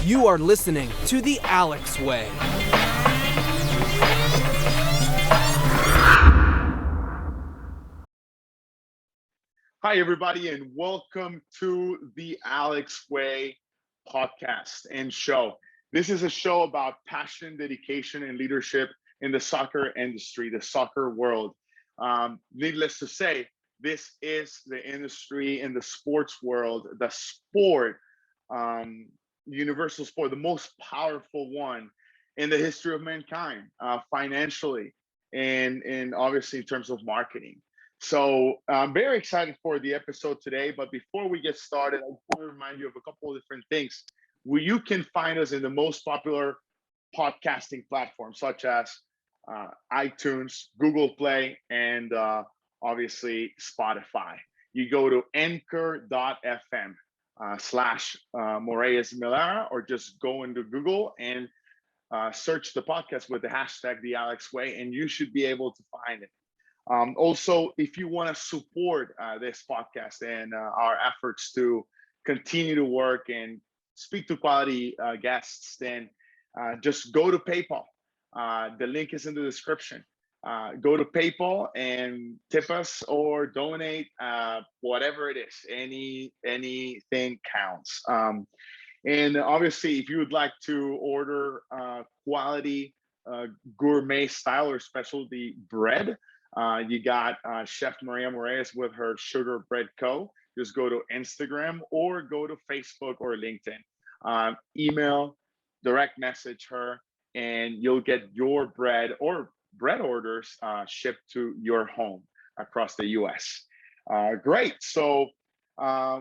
You are listening to The Alex Way. Hi, everybody, and welcome to The Alex Way podcast and show. This is a show about passion, dedication, and leadership in the soccer industry, the soccer world. Needless to say, this is the industry in the sports world, the sport, universal sport, the most powerful one in the history of mankind, financially and obviously in terms of marketing. So I'm very excited for the episode today. But before we get started, I want to remind you of a couple of different things where you can find us in the most popular podcasting platforms, such as iTunes, Google Play, and obviously Spotify. You go to anchor.fm slash Moraes Milara, or just go into Google and search the podcast with the hashtag The Alex Way, and you should be able to find it. Also, if you want to support this podcast and our efforts to continue to work and speak to quality guests, then just go to PayPal. The link is in the description. Go to PayPal and tip us or donate, whatever it is. Anything counts. And obviously, if you would like to order quality gourmet style or specialty bread, you got Chef Maria Moraes with her Sugar Bread Co. Just go to Instagram or go to Facebook or LinkedIn. Email, direct message her, and you'll get your bread or bread orders shipped to your home across the US. Great. So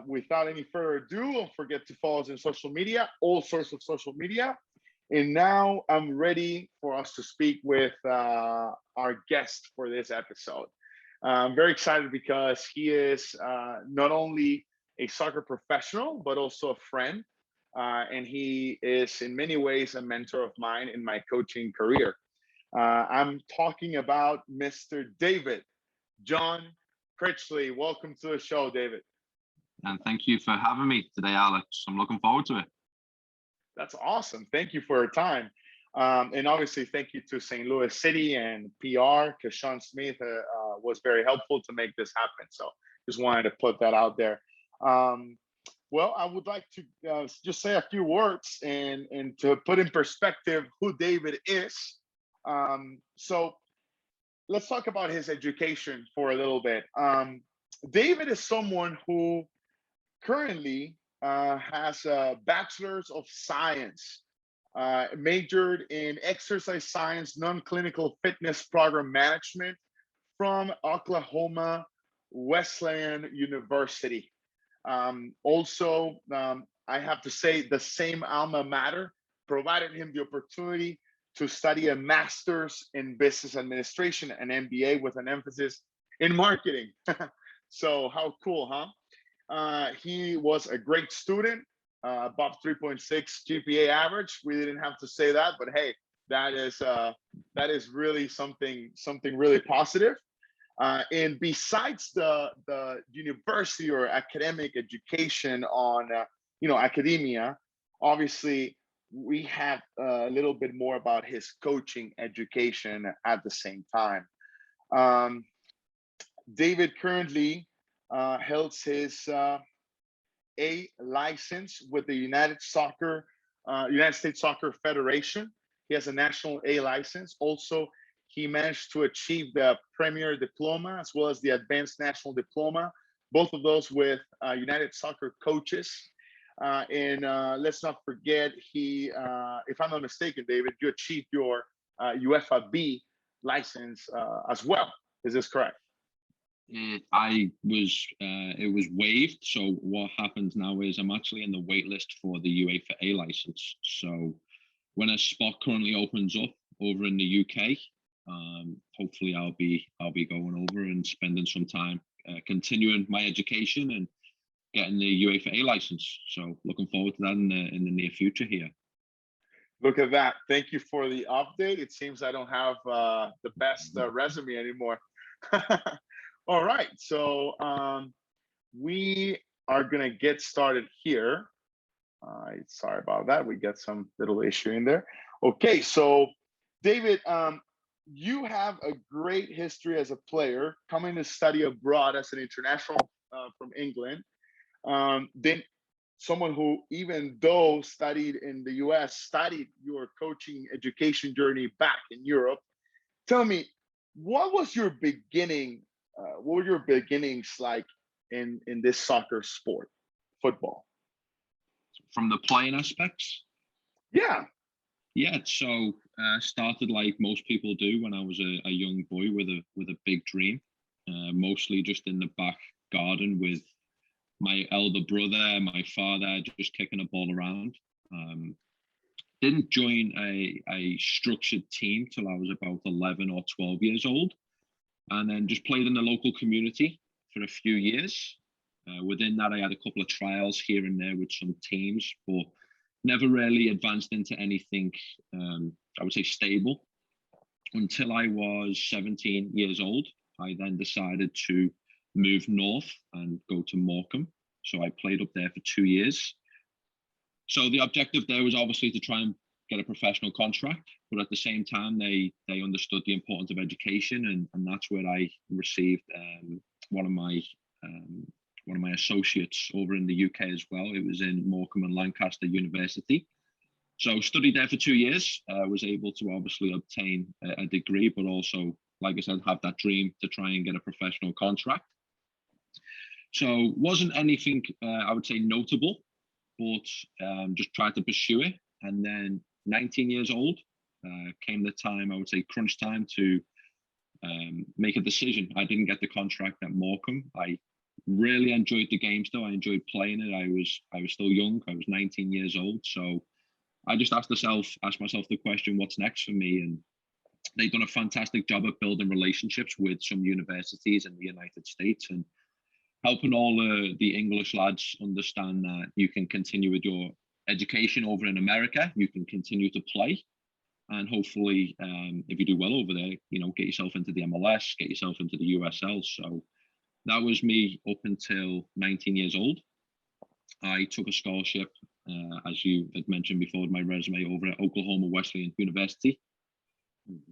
without any further ado, don't forget to follow us on social media, all sorts of social media. And now I'm ready for us to speak with our guest for this episode. I'm very excited because he is not only a soccer professional, but also a friend. And he is in many ways a mentor of mine in my coaching career. I'm talking about Mr. David John Critchley. Welcome to the show, David. And thank you for having me today, Alex. I'm looking forward to it. That's awesome. Thank you for your time. And obviously, thank you to St. Louis City and PR, because Sean Smith was very helpful to make this happen. So just wanted to put that out there. Well, I would like to just say a few words and to put in perspective who David is. So let's talk about his education for a little bit. David is someone who currently has a bachelor's of science, majored in exercise science, non-clinical fitness program management from Oklahoma Wesleyan University. Also, I have to say the same alma mater provided him the opportunity to study a master's in business administration, an MBA with an emphasis in marketing. So how cool, huh? He was a great student, above 3.6 GPA average. We didn't have to say that, but hey, that is really something really positive. And besides the university or academic education on academia, obviously we have a little bit more about his coaching education at the same time. David currently holds his A license with the United States Soccer Federation. He has a national A license. Also, he managed to achieve the Premier Diploma as well as the Advanced National Diploma, both of those with United Soccer Coaches. And let's not forget, he, if I'm not mistaken, David, you achieved your UEFA B license as well. Is this correct? It was waived. So what happens now is I'm actually in the wait list for the UEFA A license. So when a spot currently opens up over in the UK, hopefully I'll be going over and spending some time continuing my education and getting the UEFA A license. So looking forward to that in the near future here. Look at that. Thank you for the update. It seems I don't have the best resume anymore. All right, so we are gonna get started here. Sorry about that. We got some little issue in there. Okay, so David, you have a great history as a player, coming to study abroad as an international from England. Then someone who, even though studied in the US, started your coaching education journey back in Europe. Tell me, what was your beginning? What were your beginnings like in this soccer sport, football? From the playing aspects? Yeah. Yeah, so started like most people do when I was a young boy with a big dream, mostly just in the back garden with my elder brother, my father, just kicking a ball around. Didn't join a structured team till I was about 11 or 12 years old, and then just played in the local community for a few years. Within that, I had a couple of trials here and there with some teams, but never really advanced into anything, I would say, stable. Until I was 17 years old, I then decided to move north and go to Morecambe. So I played up there for 2 years. So the objective there was obviously to try and get a professional contract, but at the same time, they understood the importance of education, and that's where I received one of my associates over in the UK as well. It was in Morecambe and Lancaster University. So studied there for 2 years, was able to obviously obtain a degree, but also, like I said, have that dream to try and get a professional contract. So wasn't anything, I would say, notable, but just tried to pursue it. And then 19 years old, came the time, I would say, crunch time to make a decision. I didn't get the contract at Morecambe. I really enjoyed the games though. I enjoyed playing it. I was still young. I was 19 years old. So I just asked myself the question, what's next for me? And they've done a fantastic job of building relationships with some universities in the United States and helping all the English lads understand that you can continue with your education over in America, you can continue to play. And hopefully, if you do well over there, get yourself into the MLS, get yourself into the USL. So that was me up until 19 years old. I took a scholarship, as you had mentioned before, my resume, over at Oklahoma Wesleyan University.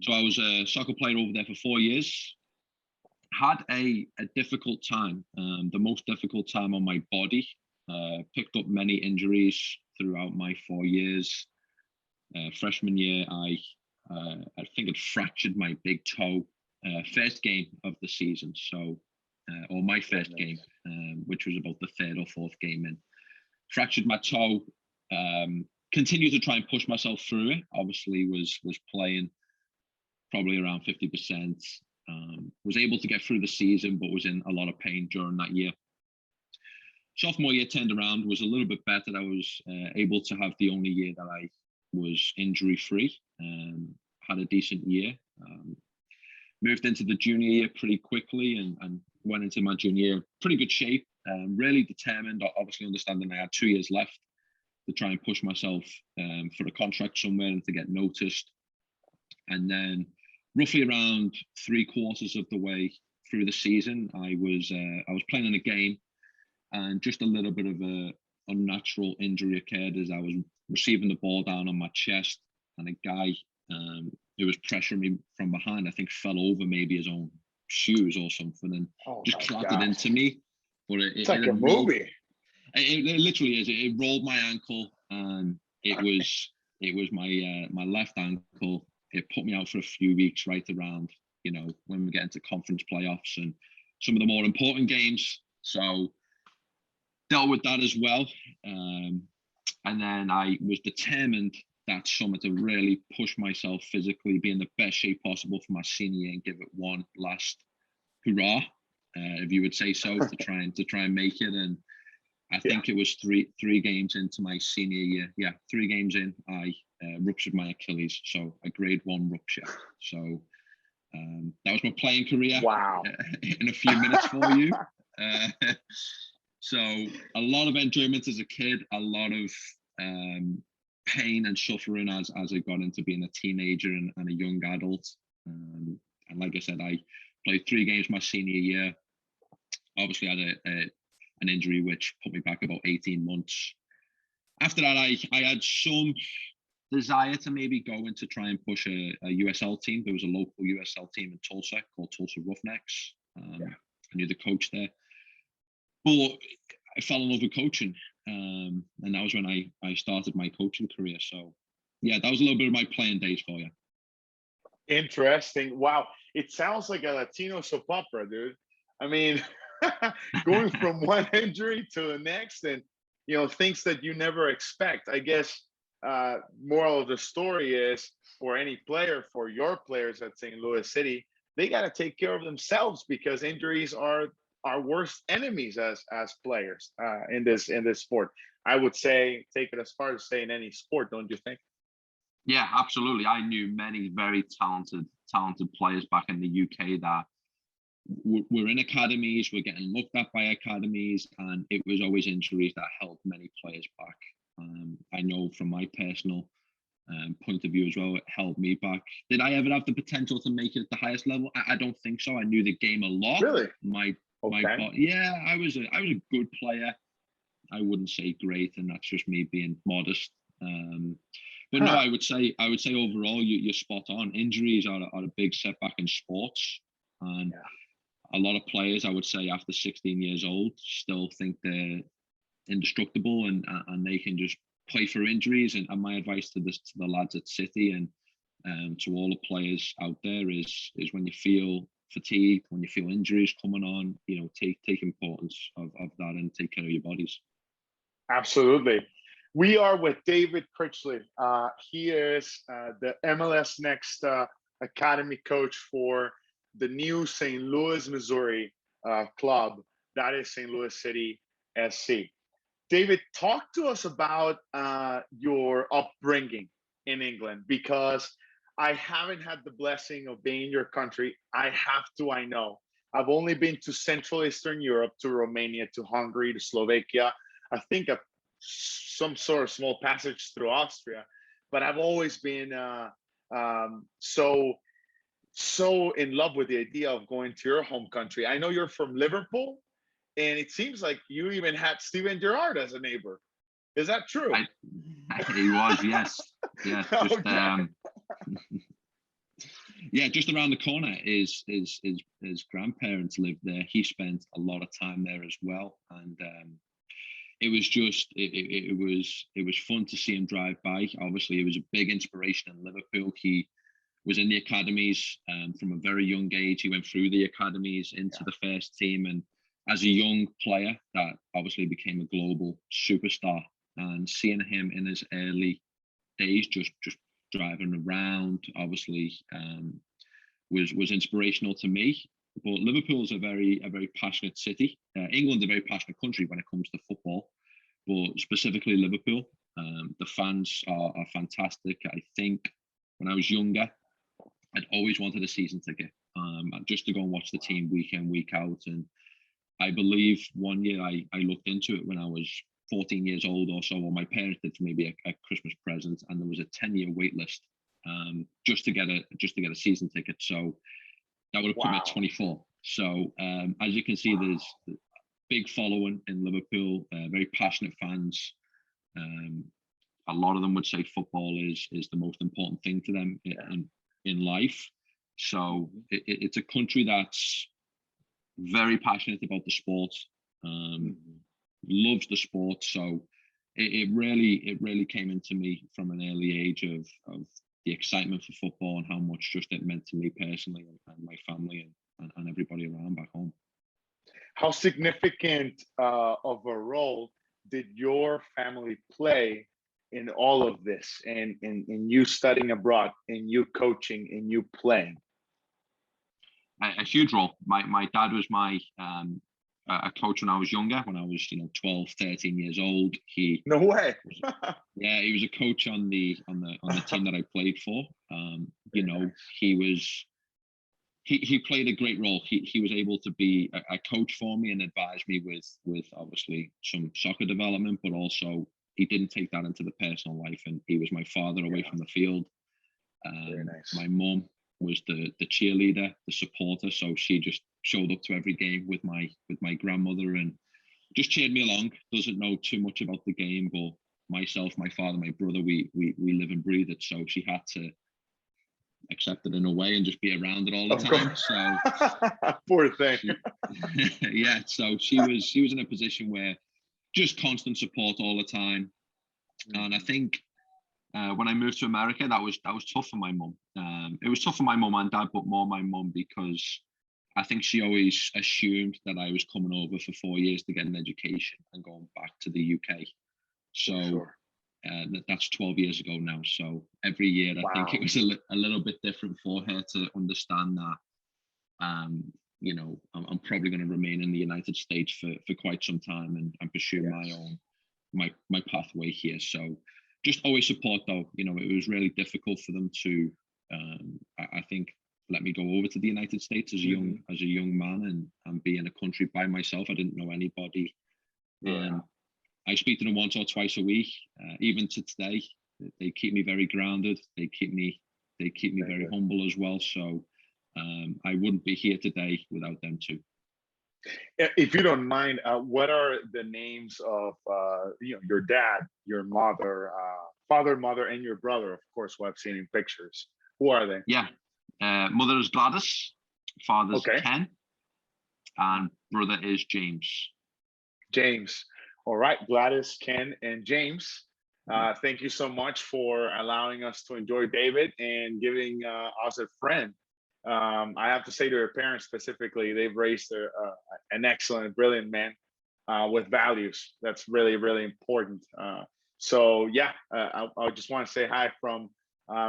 So I was a soccer player over there for 4 years. Had a difficult time, the most difficult time on my body. Picked up many injuries throughout my 4 years. Freshman year, I think it fractured my big toe. First game of the season, so or my first game, which was about the third or fourth game in. Fractured my toe. Continued to try and push myself through it. Obviously, was playing probably around 50%. Was able to get through the season, but was in a lot of pain during that year. Sophomore year turned around, was a little bit better. I was able to have the only year that I was injury free. Had a decent year. Moved into the junior year pretty quickly and went into my junior year pretty good shape. Really determined, obviously understanding I had 2 years left to try and push myself for a contract somewhere and to get noticed. And then roughly around 3/4 of the way through the season, I was playing in a game, and just a little bit of a unnatural injury occurred as I was receiving the ball down on my chest, and a guy who was pressuring me from behind, I think, fell over maybe his own shoes or something, and just clattered into me. But it's like a movie. It literally is. It rolled my ankle, and it was my left ankle. It put me out for a few weeks, right around, when we get into conference playoffs and some of the more important games. So dealt with that as well. And then I was determined that summer to really push myself physically, be in the best shape possible for my senior year and give it one last hurrah, if you would say so, to try and make it. And I think it was three games into my senior year. Yeah, 3 games in, I ruptured my Achilles, so a grade 1 rupture. So that was my playing career. Wow. In a few minutes for you. So a lot of enjoyment as a kid, a lot of pain and suffering as I got into being a teenager and a young adult. And like I said, I played 3 games my senior year. Obviously, I had an injury which put me back about 18 months. after that, I had some desire to maybe go and to try and push a USL team. There was a local USL team in Tulsa called Tulsa Roughnecks. I knew the coach there, but I fell in love with coaching, and that was when I started my coaching career. So yeah, that was a little bit of my playing days for you. Interesting. Wow, it sounds like a Latino soap opera, dude. I mean, going from one injury to the next, and things that you never expect. I guess moral of the story is, for any player, for your players at St. Louis City, they got to take care of themselves, because injuries are our worst enemies as players in this sport. I would say, take it as far as say in any sport, don't you think? Yeah, absolutely. I knew many very talented players back in the UK that were in academies, were getting looked at by academies, and it was always injuries that held many players back. I know from my personal point of view as well, it held me back. Did I ever have the potential to make it at the highest level? I don't think so. I knew the game a lot. Really? Yeah, I was a good player. I wouldn't say great, and that's just me being modest. But no, I would say overall you're spot on. Injuries are a big setback in sports, and a lot of players, I would say, after 16 years old, still think they're indestructible and they can just play for injuries. And my advice to the lads at City and to all the players out there is when you feel fatigued, when you feel injuries coming on, take importance of that and take care of your bodies. Absolutely. We are with David Critchley. He is the MLS Next Academy coach for the new St. Louis, Missouri club. That is St. Louis City SC. David, talk to us about your upbringing in England, because I haven't had the blessing of being in your country. I know. I've only been to Central Eastern Europe, to Romania, to Hungary, to Slovakia. I think some sort of small passage through Austria, but I've always been so in love with the idea of going to your home country. I know you're from Liverpool, and it seems like you even had Steven Gerrard as a neighbor. Is that true? He was, yes. Yeah, just, Okay. yeah, just around the corner. His grandparents lived there. He spent a lot of time there as well, and it was just it was fun to see him drive by. Obviously, it was a big inspiration in Liverpool. He was in the academies from a very young age. He went through the academies into the first team, and as a young player, that obviously became a global superstar. And seeing him in his early days, just driving around, obviously was inspirational to me. But Liverpool is a very passionate city. England's a very passionate country when it comes to football, but specifically Liverpool. The fans are fantastic. I think when I was younger, I'd always wanted a season ticket, just to go and watch the team week in, week out. And I believe one year I looked into it when I was 14 years old or so, or my parents did for maybe a Christmas present, and there was a 10-year wait list just to get a season ticket. So that would have put me at 24. So as you can see, there's a big following in Liverpool, very passionate fans. A lot of them would say football is the most important thing to them in life. So it's a country that's very passionate about the sport, loves the sport. So it really came into me from an early age of the excitement for football and how much just it meant to me personally and my family and everybody around back home. How significant of a role did your family play in all of this, and in you studying abroad, in you coaching, in you playing? A huge role. My dad was my a coach when I was younger, when I was 12, 13 years old. No way. He was a coach on the team that I played for. He played a great role. He was able to be a coach for me and advise me with obviously some soccer development, but also he didn't take that into the personal life, and he was my father away from the field. Very nice. My mum was the cheerleader, the supporter, so she just showed up to every game with my grandmother and just cheered me along. Doesn't know too much about the game, but myself, my father, my brother, we live and breathe it. So she had to accept it in a way and just be around it all the Of time. course. So Poor thing. yeah, so she was in a position where just constant support all the time. And I think when I moved to America, that was tough for my mum. It was tough for my mum and dad, but more my mum, because I think she always assumed that I was coming over for 4 years to get an education and going back to the UK. So Sure. that's 12 years ago now. So every year, I think it was a little bit different for her to understand that, you know, I'm probably going to remain in the United States for quite some time and pursue my own, my pathway here. So just always support though. You know, it was really difficult for them to, I think, let me go over to the United States as a young man and be in a country by myself. I didn't know anybody. I speak to them once or twice a week. Even to today, they keep me very grounded. They keep me very humble as well. So I wouldn't be here today without them too. If you don't mind, what are the names of you know, your dad, your mother, father, mother, and your brother? Of course, who I've seen in pictures. Who are they? Yeah, mother is Gladys, father's Ken, and brother is James. James. All right, Gladys, Ken, and James. Thank you so much for allowing us to enjoy David and giving us a friend. I have to say to your parents specifically, they've raised an excellent, brilliant man with values. That's really, really important. So yeah, I just want to say hi from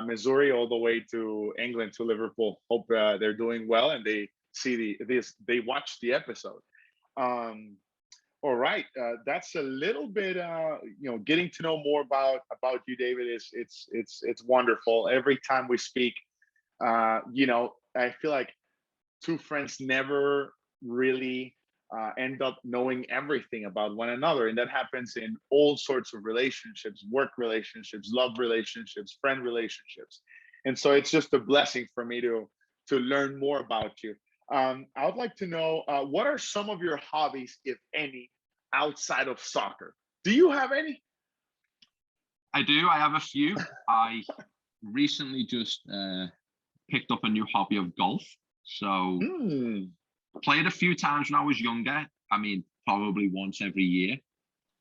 Missouri all the way to England to Liverpool. Hope they're doing well and they see they watch the episode. All right, that's a little bit, you know, getting to know more about you, David. It's wonderful. Every time we speak, you know, I feel like two friends never really end up knowing everything about one another, and that happens in all sorts of relationships, work relationships, love relationships, friend relationships, and so it's just a blessing for me to learn more about you. I would like to know what are some of your hobbies, if any, outside of soccer? Do you have any? I do. I have a few. I recently just picked up a new hobby of golf. So played a few times when I was younger. I mean, probably once every year,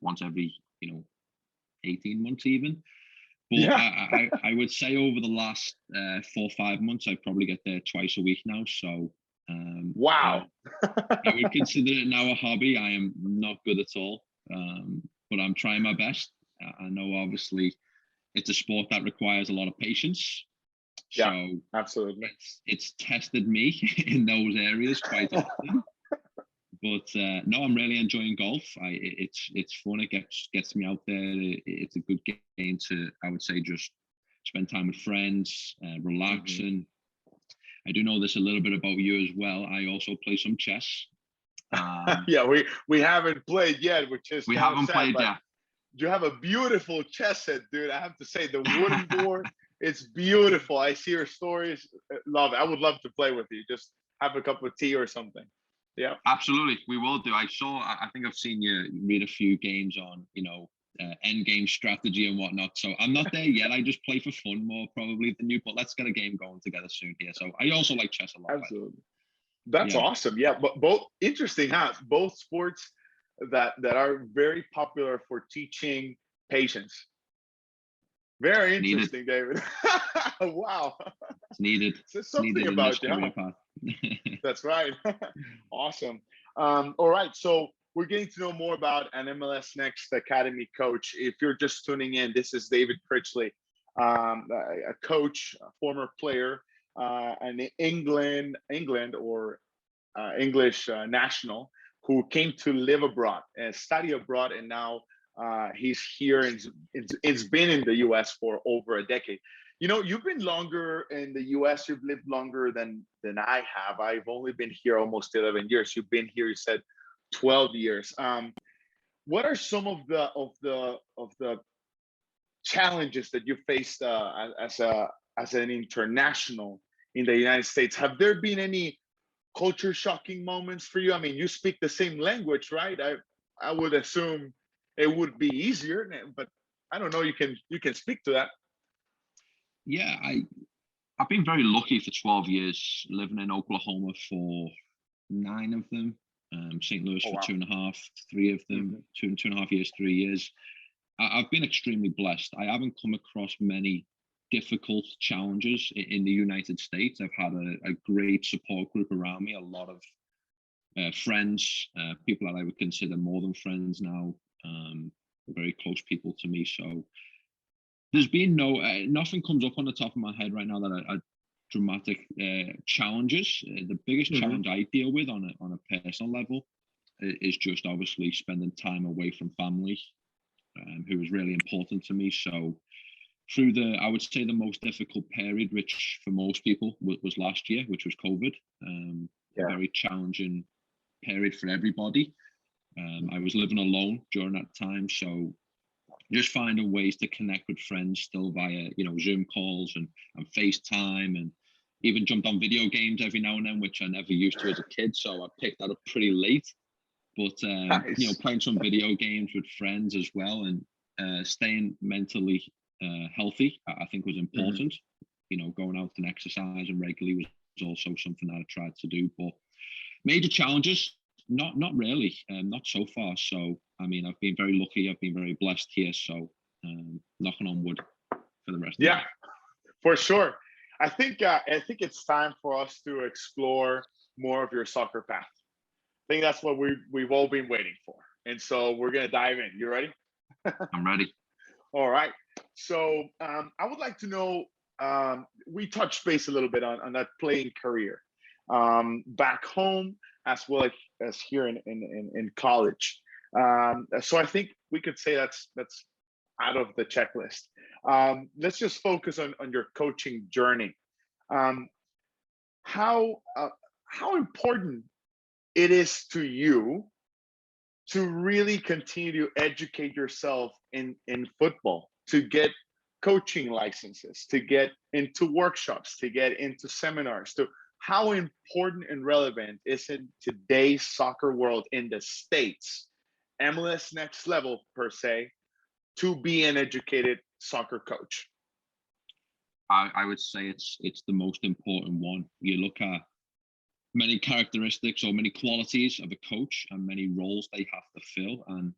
once every, you know, 18 months even. But yeah. I would say over the last 4 or 5 months, I probably get there twice a week now. So wow. I would consider it now a hobby. I am not good at all, but I'm trying my best. I know obviously it's a sport that requires a lot of patience. Yeah, so absolutely. It's tested me in those areas quite often. But no, I'm really enjoying golf. It's fun. It gets me out there. It's a good game to, I would say, just spend time with friends, relaxing. I do know this a little bit about you as well. I also play some chess. Yeah, we haven't played yet, which is we haven't sad, played yet. You have a beautiful chess set, dude. I have to say, the wooden board, it's beautiful. I see your stories. Love it. I would love to play with you. Just have a cup of tea or something. Yeah, absolutely. We will do. I think I've seen you read a few games on, you know, end game strategy and whatnot. So I'm not there yet. I just play for fun more probably than you, but let's get a game going together soon here. So I also like chess a lot. Absolutely. That's awesome. Yeah, but both interesting, huh? Both sports that are very popular for teaching patience. Very interesting, David. Wow. It's needed. So something about you. That's right. Awesome. All right. So we're getting to know more about an MLS Next Academy coach. If you're just tuning in, this is David Critchley, a coach, a former player, an England or English national who came to live abroad and study abroad, and now he's here and it's been in the US for over a decade. You know, you've been longer in the US, you've lived longer than I have. I've only been here almost 11 years. You've been here, you said 12 years. What are some of the challenges that you faced as an international in the United States? Have there been any culture shocking moments for you? I mean, you speak the same language, right? I would assume it would be easier, but I don't know. You can speak to that. Yeah, I've been very lucky for 12 years, living in Oklahoma for 9 of them, St. Louis Oh for wow. 2.5, 3 of them, 2.5 years, 3 years. I've been extremely blessed. I haven't come across many difficult challenges in the United States. I've had a great support group around me, a lot of friends, people that I would consider more than friends now, very close people to me. So there's been nothing comes up on the top of my head right now that are dramatic challenges. The biggest challenge I deal with on a personal level is just obviously spending time away from family, who is really important to me. So through I would say the most difficult period, which for most people was last year, which was COVID, a very challenging period for everybody. I was living alone during that time, so just finding ways to connect with friends still via, Zoom calls and FaceTime, and even jumped on video games every now and then, which I never used to as a kid. So I picked that up pretty late. But Nice. playing some video games with friends as well, and staying mentally healthy, I think was important. Going out and exercising regularly was also something that I tried to do. But major challenges, not really, not so far. So I mean, I've been very lucky. I've been very blessed here. So knocking on wood for the rest. Yeah, of for sure. I think it's time for us to explore more of your soccer path. I think that's what we've all been waiting for, and so we're gonna dive in. You ready? I'm ready. All right. So I would like to know. We touched base a little bit on that playing career back home as well as here in college. So I think we could say that's out of the checklist. Let's just focus on your coaching journey. How important it is to you to really continue to educate yourself in football, to get coaching licenses, to get into workshops, to get into seminars. To how important and relevant is in today's soccer world in the States, MLS next level per se, to be an educated soccer coach? I would say it's the most important one. You look at many characteristics or many qualities of a coach and many roles they have to fill, and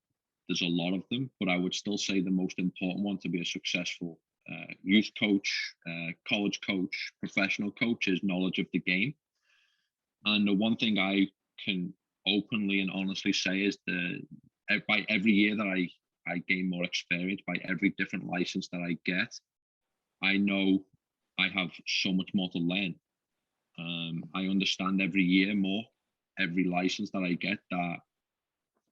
there's a lot of them, but I would still say the most important one to be a successful youth coach, college coach, professional coach is knowledge of the game. And the one thing I can openly and honestly say is by every year that I gain more experience, by every different license that I get, I know I have so much more to learn. I understand every year more, every license that I get, that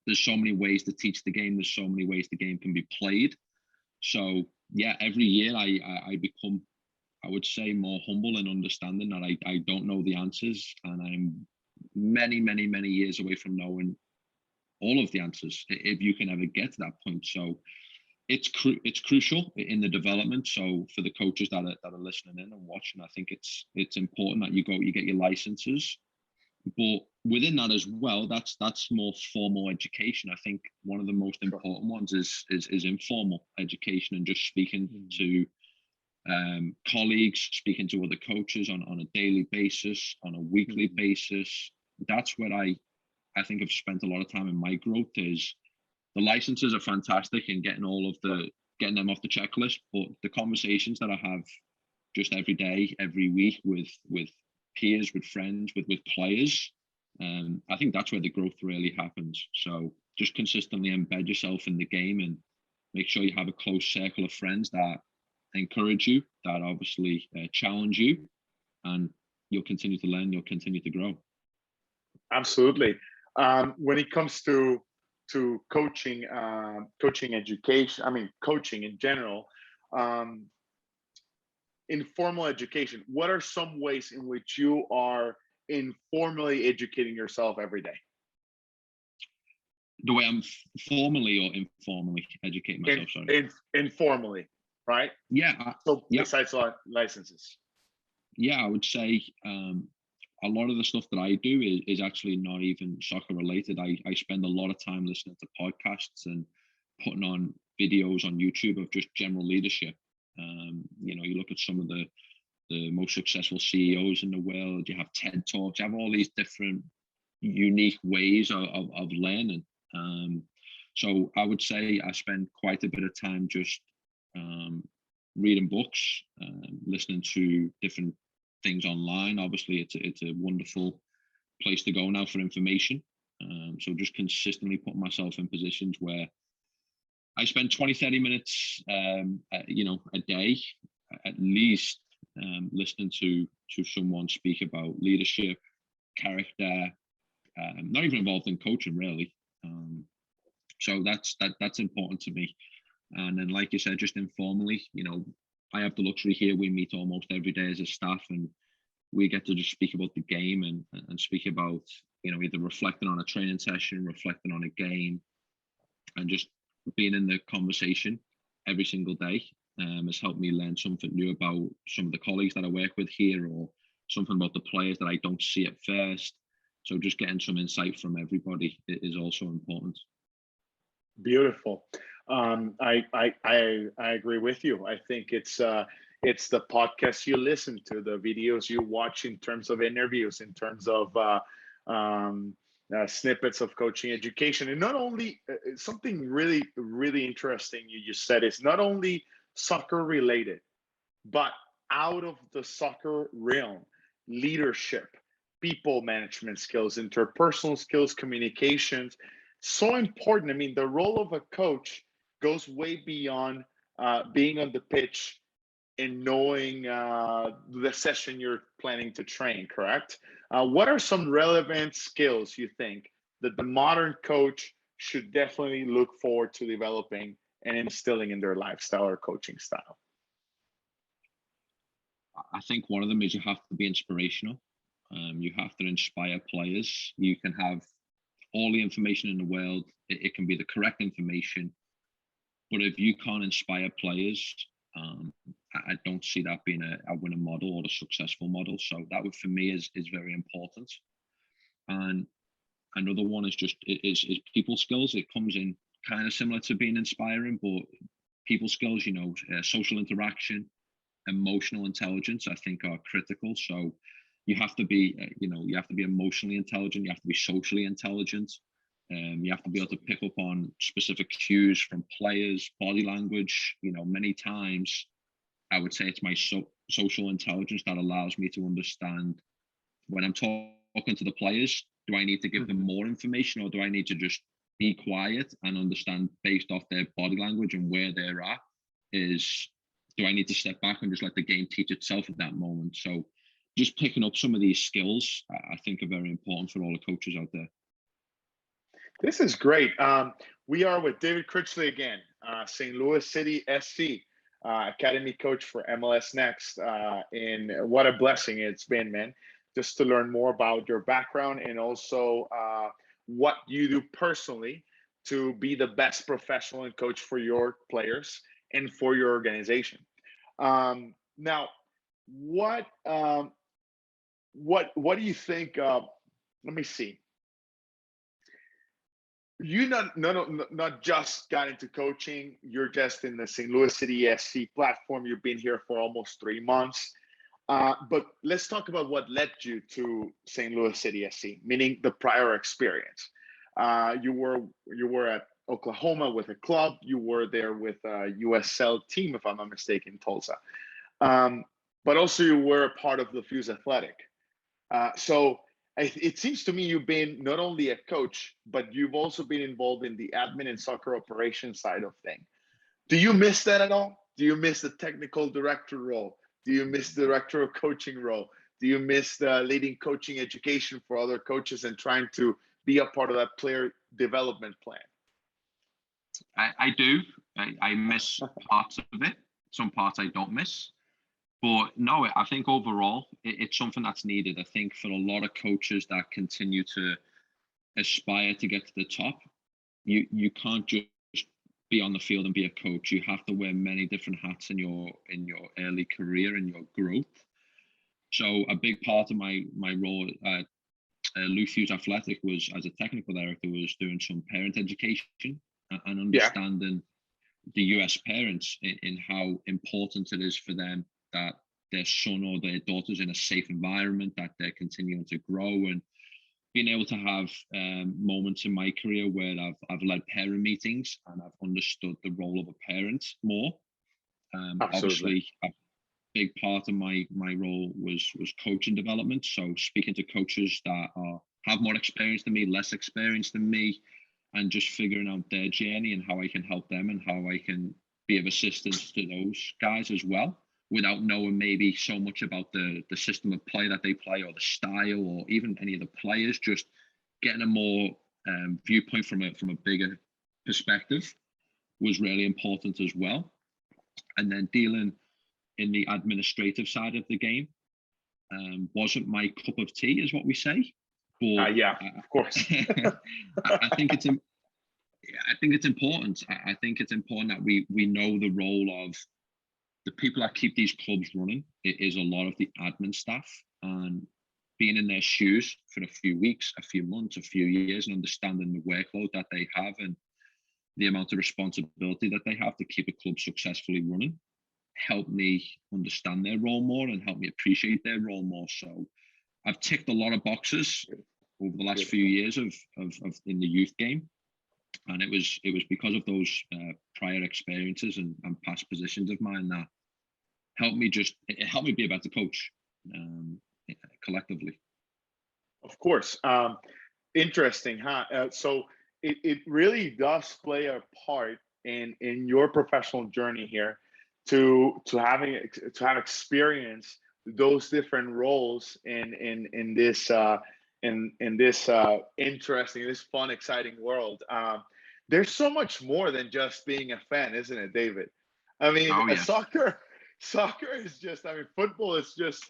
there's so many ways to teach the game. There's so many ways the game can be played. So yeah, every year I become, I would say, more humble and understanding that I don't know the answers, and I'm many, many, many years away from knowing all of the answers, if you can ever get to that point. So it's crucial in the development. So for the coaches that are listening in and watching, I think it's important that you get your licenses. But within that as well, that's more formal education. I think one of the most important ones is informal education, and just speaking to colleagues, speaking to other coaches on a daily basis, on a weekly basis. That's where I think I've spent a lot of time in my growth. Is the licenses are fantastic and getting them off the checklist, but the conversations that I have just every day, every week with peers, with friends, with players, I think that's where the growth really happens. So just consistently embed yourself in the game and make sure you have a close circle of friends that encourage you, that obviously challenge you, and you'll continue to learn, you'll continue to grow. Absolutely. When it comes to coaching, coaching education, I mean, coaching in general, informal education, what are some ways in which you are informally educating yourself every day? The way I'm formally or informally educating myself, sorry. Informally, right? Yeah. So besides licenses. Yeah, I would say a lot of the stuff that I do is actually not even soccer related. I spend a lot of time listening to podcasts and putting on videos on YouTube of just general leadership. You look at some of the most successful CEOs in the world. You have TED Talks. You have all these different unique ways of learning. So I would say I spend quite a bit of time just reading books, listening to different things online. Obviously, it's a wonderful place to go now for information. So just consistently putting myself in positions where I spend 20, 30 minutes, a day at least, listening to someone speak about leadership, character, not even involved in coaching really. So that's important to me. And then, like you said, just informally, I have the luxury here. We meet almost every day as a staff, and we get to just speak about the game and speak about, either reflecting on a training session, reflecting on a game, and just being in the conversation every single day has helped me learn something new about some of the colleagues that I work with here, or something about the players that I don't see at first. So just getting some insight from everybody is also important. Beautiful. I agree with you. I think it's the podcasts you listen to, the videos you watch in terms of interviews, in terms of snippets of coaching education. And not only something really, really interesting you just said is not only soccer related, but out of the soccer realm, leadership, people management skills, interpersonal skills, communications, so important. I mean, the role of a coach goes way beyond being on the pitch and knowing the session you're planning to train, correct? What are some relevant skills you think that the modern coach should definitely look forward to developing and instilling in their lifestyle or coaching style? I think one of them is you have to be inspirational. You have to inspire players. You can have all the information in the world. It can be the correct information, but if you can't inspire players, I don't see that being a winning model or a successful model. So that would, for me, is very important. And another one is just is people skills. It comes in kind of similar to being inspiring, but people skills, social interaction, emotional intelligence, I think are critical. So you have to be, you have to be emotionally intelligent. You have to be socially intelligent. You have to be able to pick up on specific cues from players, body language. Many times I would say it's my social intelligence that allows me to understand when I'm talking to the players, do I need to give them more information, or do I need to just be quiet and understand based off their body language and where they're at? Do I need to step back and just let the game teach itself at that moment? So just picking up some of these skills, I think, are very important for all the coaches out there. This is great. We are with David Critchley again, St. Louis City SC, academy coach for MLS Next. And what a blessing it's been, man, just to learn more about your background and also what you do personally to be the best professional and coach for your players and for your organization. Now, what do you think? Let me see. You not just got into coaching. You're just in the St. Louis City SC platform. You've been here for almost 3 months. But let's talk about what led you to St. Louis City SC, meaning the prior experience. You were at Oklahoma with a club. You were there with a USL team, if I'm not mistaken, Tulsa. But also you were a part of the Fusz Athletic. So it seems to me you've been not only a coach, but you've also been involved in the admin and soccer operations side of things. Do you miss that at all? Do you miss the technical director role? Do you miss the director of coaching role? Do you miss the leading coaching education for other coaches and trying to be a part of that player development plan? I do. I miss parts of it. Some parts I don't miss. But no, I think overall it's something that's needed. I think for a lot of coaches that continue to aspire to get to the top, you can't just be on the field and be a coach. You have to wear many different hats in your early career and your growth. So a big part of my role at Fusz Athletic was, as a technical director, was doing some parent education and understanding the US parents in how important it is for them that their son or their daughter's in a safe environment, that they're continuing to grow, and being able to have moments in my career where I've led parent meetings and I've understood the role of a parent more. Obviously, a big part of my role was coaching development. So speaking to coaches that have more experience than me, less experience than me, and just figuring out their journey and how I can help them and how I can be of assistance to those guys as well, without knowing maybe so much about the system of play that they play or the style or even any of the players. Just getting a more viewpoint from a bigger perspective was really important as well. And then dealing in the administrative side of the game wasn't my cup of tea, is what we say. But yeah, of course. I think it's important. I think it's important that we know the role of the people that keep these clubs running. It is a lot of the admin staff, and being in their shoes for a few weeks, a few months, a few years, and understanding the workload that they have and the amount of responsibility that they have to keep a club successfully running helped me understand their role more and help me appreciate their role more. So I've ticked a lot of boxes over the last few years of in the youth game, and it was because of those prior experiences and past positions of mine that helped me be a better coach collectively. Of course. Interesting, huh? So it really does play a part in your professional journey here to have experienced those different roles in this interesting, this fun, exciting world. There's so much more than just being a fan, isn't it, David? I mean, soccer is just, I mean, football is just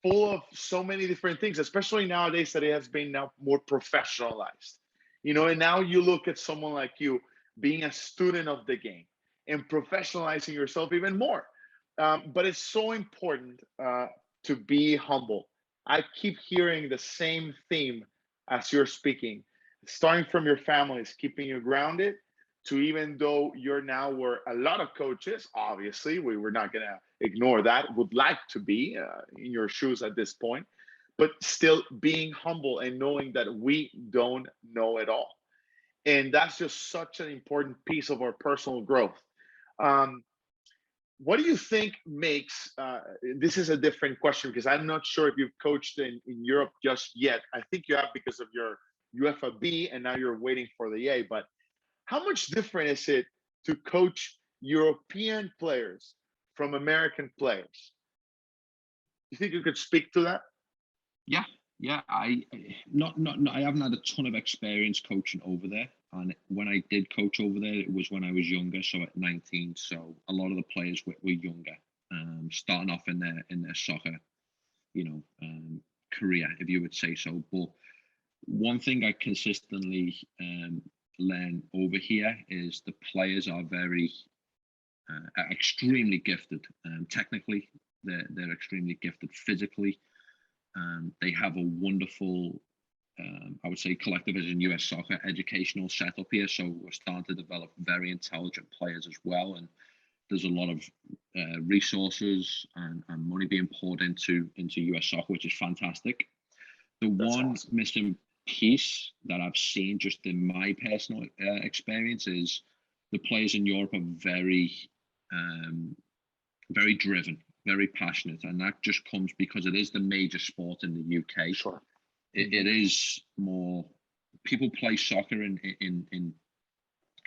full of so many different things, especially nowadays that it has been now more professionalized. You know, and now you look at someone like you being a student of the game and professionalizing yourself even more. But it's so important to be humble. I keep hearing the same theme as you're speaking, starting from your families, keeping you grounded, to even though you're now where a lot of coaches, obviously, we're not going to ignore that, would like to be in your shoes at this point, but still being humble and knowing that we don't know it all. And that's just such an important piece of our personal growth. What do you think makes, this is a different question because I'm not sure if you've coached in Europe just yet. I think you have because of your UEFA B and now you're waiting for the A, but how much different is it to coach European players from American players? You think you could speak to that? Yeah. I haven't had a ton of experience coaching over there, and when I did coach over there, it was when I was younger, so at 19. So a lot of the players were younger, starting off in their soccer, career, if you would say so. But one thing I consistently learn over here is the players are very extremely gifted. Technically, they're extremely gifted. Physically, they have a wonderful, I would say, collective as in US soccer educational setup here. So we're starting to develop very intelligent players as well, and there's a lot of resources and money being poured into US soccer, which is fantastic. That's one awesome. Missing piece that I've seen just in my personal experience is the players in Europe are very, very driven, very passionate, and that just comes because it is the major sport in the UK. Sure, it is more people play soccer in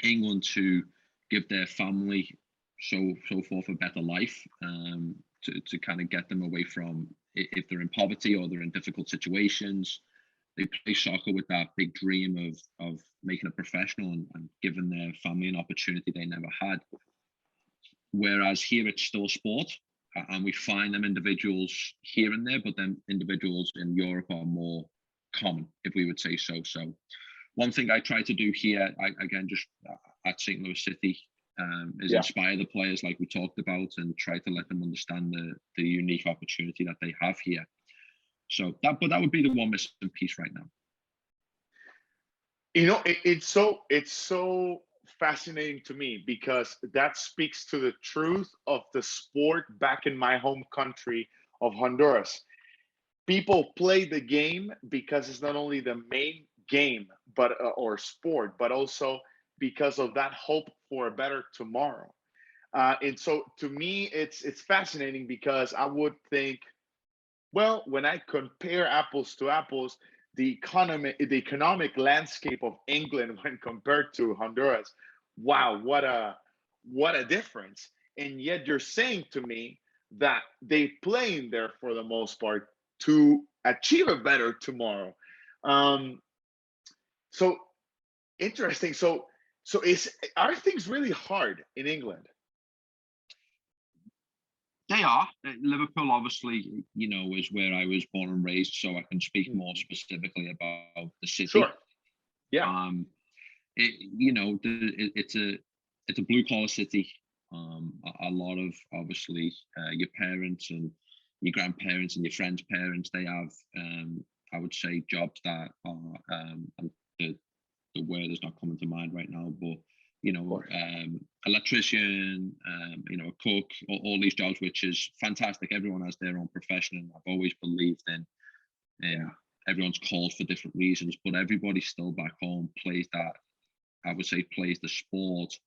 England to give their family so forth a better life, to kind of get them away from if they're in poverty or they're in difficult situations. They play soccer with that big dream of making it professional and giving their family an opportunity they never had. Whereas here it's still a sport, and we find them individuals here and there, but then individuals in Europe are more common, if we would say so. So one thing I try to do here, again, just at St. Louis City, is inspire the players like we talked about and try to let them understand the unique opportunity that they have here. So that would be the one missing piece right now. You know, it's so fascinating to me because that speaks to the truth of the sport back in my home country of Honduras. People play the game because it's not only the main game, but or sport, but also because of that hope for a better tomorrow. And so, to me, it's fascinating because I would think, well, when I compare apples to apples, the economic landscape of England when compared to Honduras, wow, what a difference. And yet you're saying to me that they play in there for the most part to achieve a better tomorrow. Um, so interesting. So is are things really hard in England? They are. Liverpool, obviously, is where I was born and raised, so I can speak more Mhm. specifically about the city. Sure. Yeah. It's a blue collar city. A lot of, obviously, your parents and your grandparents and your friends' parents, they have, I would say, jobs that are, and the word is not coming to mind right now, but Of course. electrician, a cook, all these jobs, which is fantastic. Everyone has their own profession, and I've always believed in Yeah. everyone's called for different reasons, but everybody still back home plays that. I would say plays the sport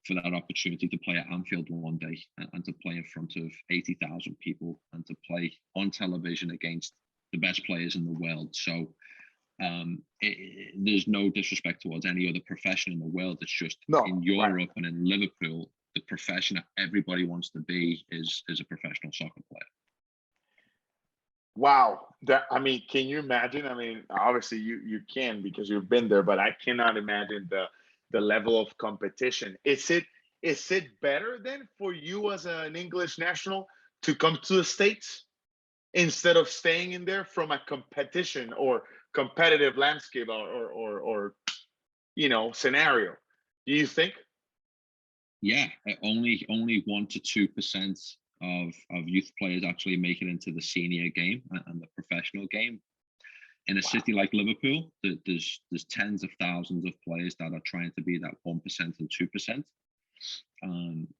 for that opportunity to play at Anfield one day and to play in front of 80,000 people and to play on television against the best players in the world. So there's no disrespect towards any other profession in the world. It's just No, in right. Europe and in Liverpool, the profession that everybody wants to be is a professional soccer player. Wow. That, I mean, can you imagine? I mean, obviously you can because you've been there, but I cannot imagine the level of competition. Is it better then for you as an English national to come to the States instead of staying in there from a competition or competitive landscape or scenario? Do you think? Yeah, only 1 to 2% of youth players actually make it into the senior game and the professional game. In a Wow. city like Liverpool, there's tens of thousands of players that are trying to be that 1% and 2%.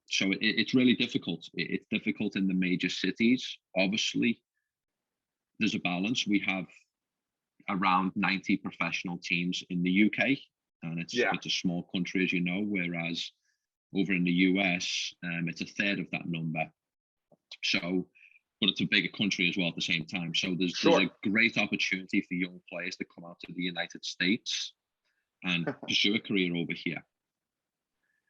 So it's really difficult. It's difficult in the major cities. Obviously, there's a balance. We have around 90 professional teams in the UK, and Yeah. it's a small country, as you know, whereas over in the US, it's a third of that number. So, but it's a bigger country as well at the same time. So there's Sure. a great opportunity for young players to come out to the United States and pursue a career over here.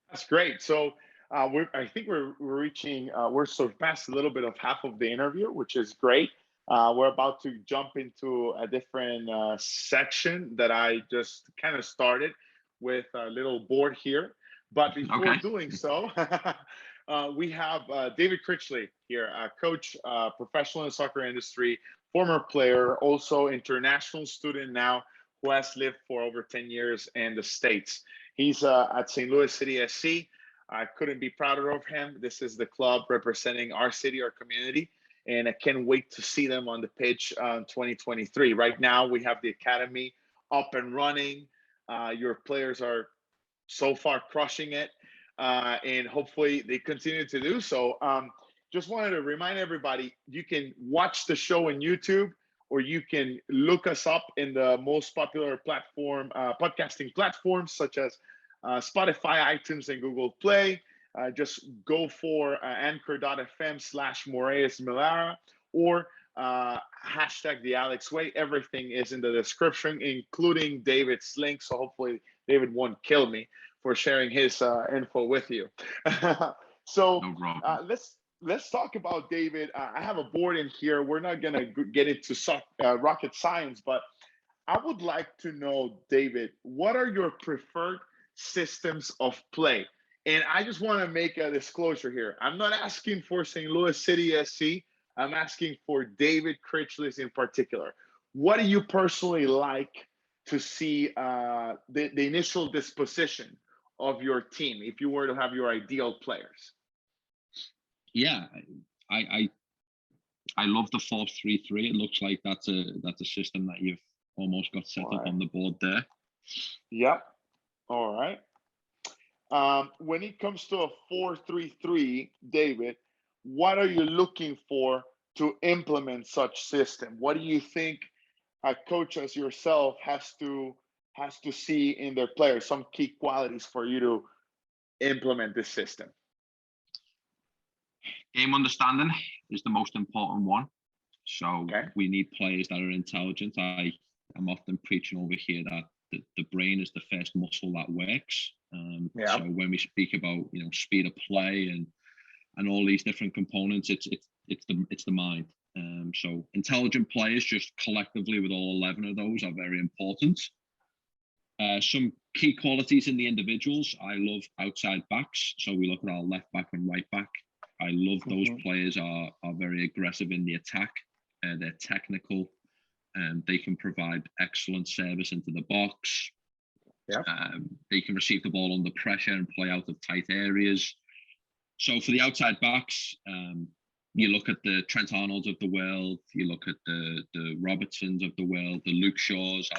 That's great. So I think we're reaching we're surpassed a little bit of half of the interview, which is great. We're about to jump into a different section that I just kind of started with a little board here. But before Okay. doing so, we have David Critchley here, coach, professional in the soccer industry, former player, also international student now, who has lived for over 10 years in the States. He's at St. Louis City SC. I couldn't be prouder of him. This is the club representing our city, our community, and I can't wait to see them on the pitch in 2023. Right now, we have the academy up and running. Your players are so far crushing it, and hopefully they continue to do so. Just wanted to remind everybody, you can watch the show on YouTube, or you can look us up in the most popular podcasting platforms such as Spotify, iTunes, and Google Play. Just go for anchor.fm/Moraes Milara or hashtag the Alex Way. Everything is in the description, including David's link. So hopefully David won't kill me for sharing his info with you. So No problem. let's talk about David. I have a board in here. We're not gonna get into rocket science, but I would like to know, David, what are your preferred systems of play? And I just want to make a disclosure here. I'm not asking for St. Louis City SC. I'm asking for David Critchley in particular. What do you personally like to see the initial disposition of your team if you were to have your ideal players? Yeah, I love the 4-3-3. It looks like that's a system that you've almost got set All up right. on the board there. Yep. All right. When it comes to a 4-3-3, David, what are you looking for to implement such system? What do you think a coach as yourself has to see in their players? Some key qualities for you to implement this system. Game understanding is the most important one. So Okay. we need players that are intelligent. I'm often preaching over here that the brain is the first muscle that works. Yeah. So when we speak about speed of play and all these different components, it's the mind. So intelligent players, just collectively with all 11 of those, are very important. Some key qualities in the individuals. I love outside backs. So we look at our left back and right back. I love those players are very aggressive in the attack. They're technical, and they can provide excellent service into the box. Yeah. They can receive the ball under pressure and play out of tight areas. So for the outside backs, you look at the Trent Arnolds of the world, you look at the Robertsons of the world, the Luke Shaws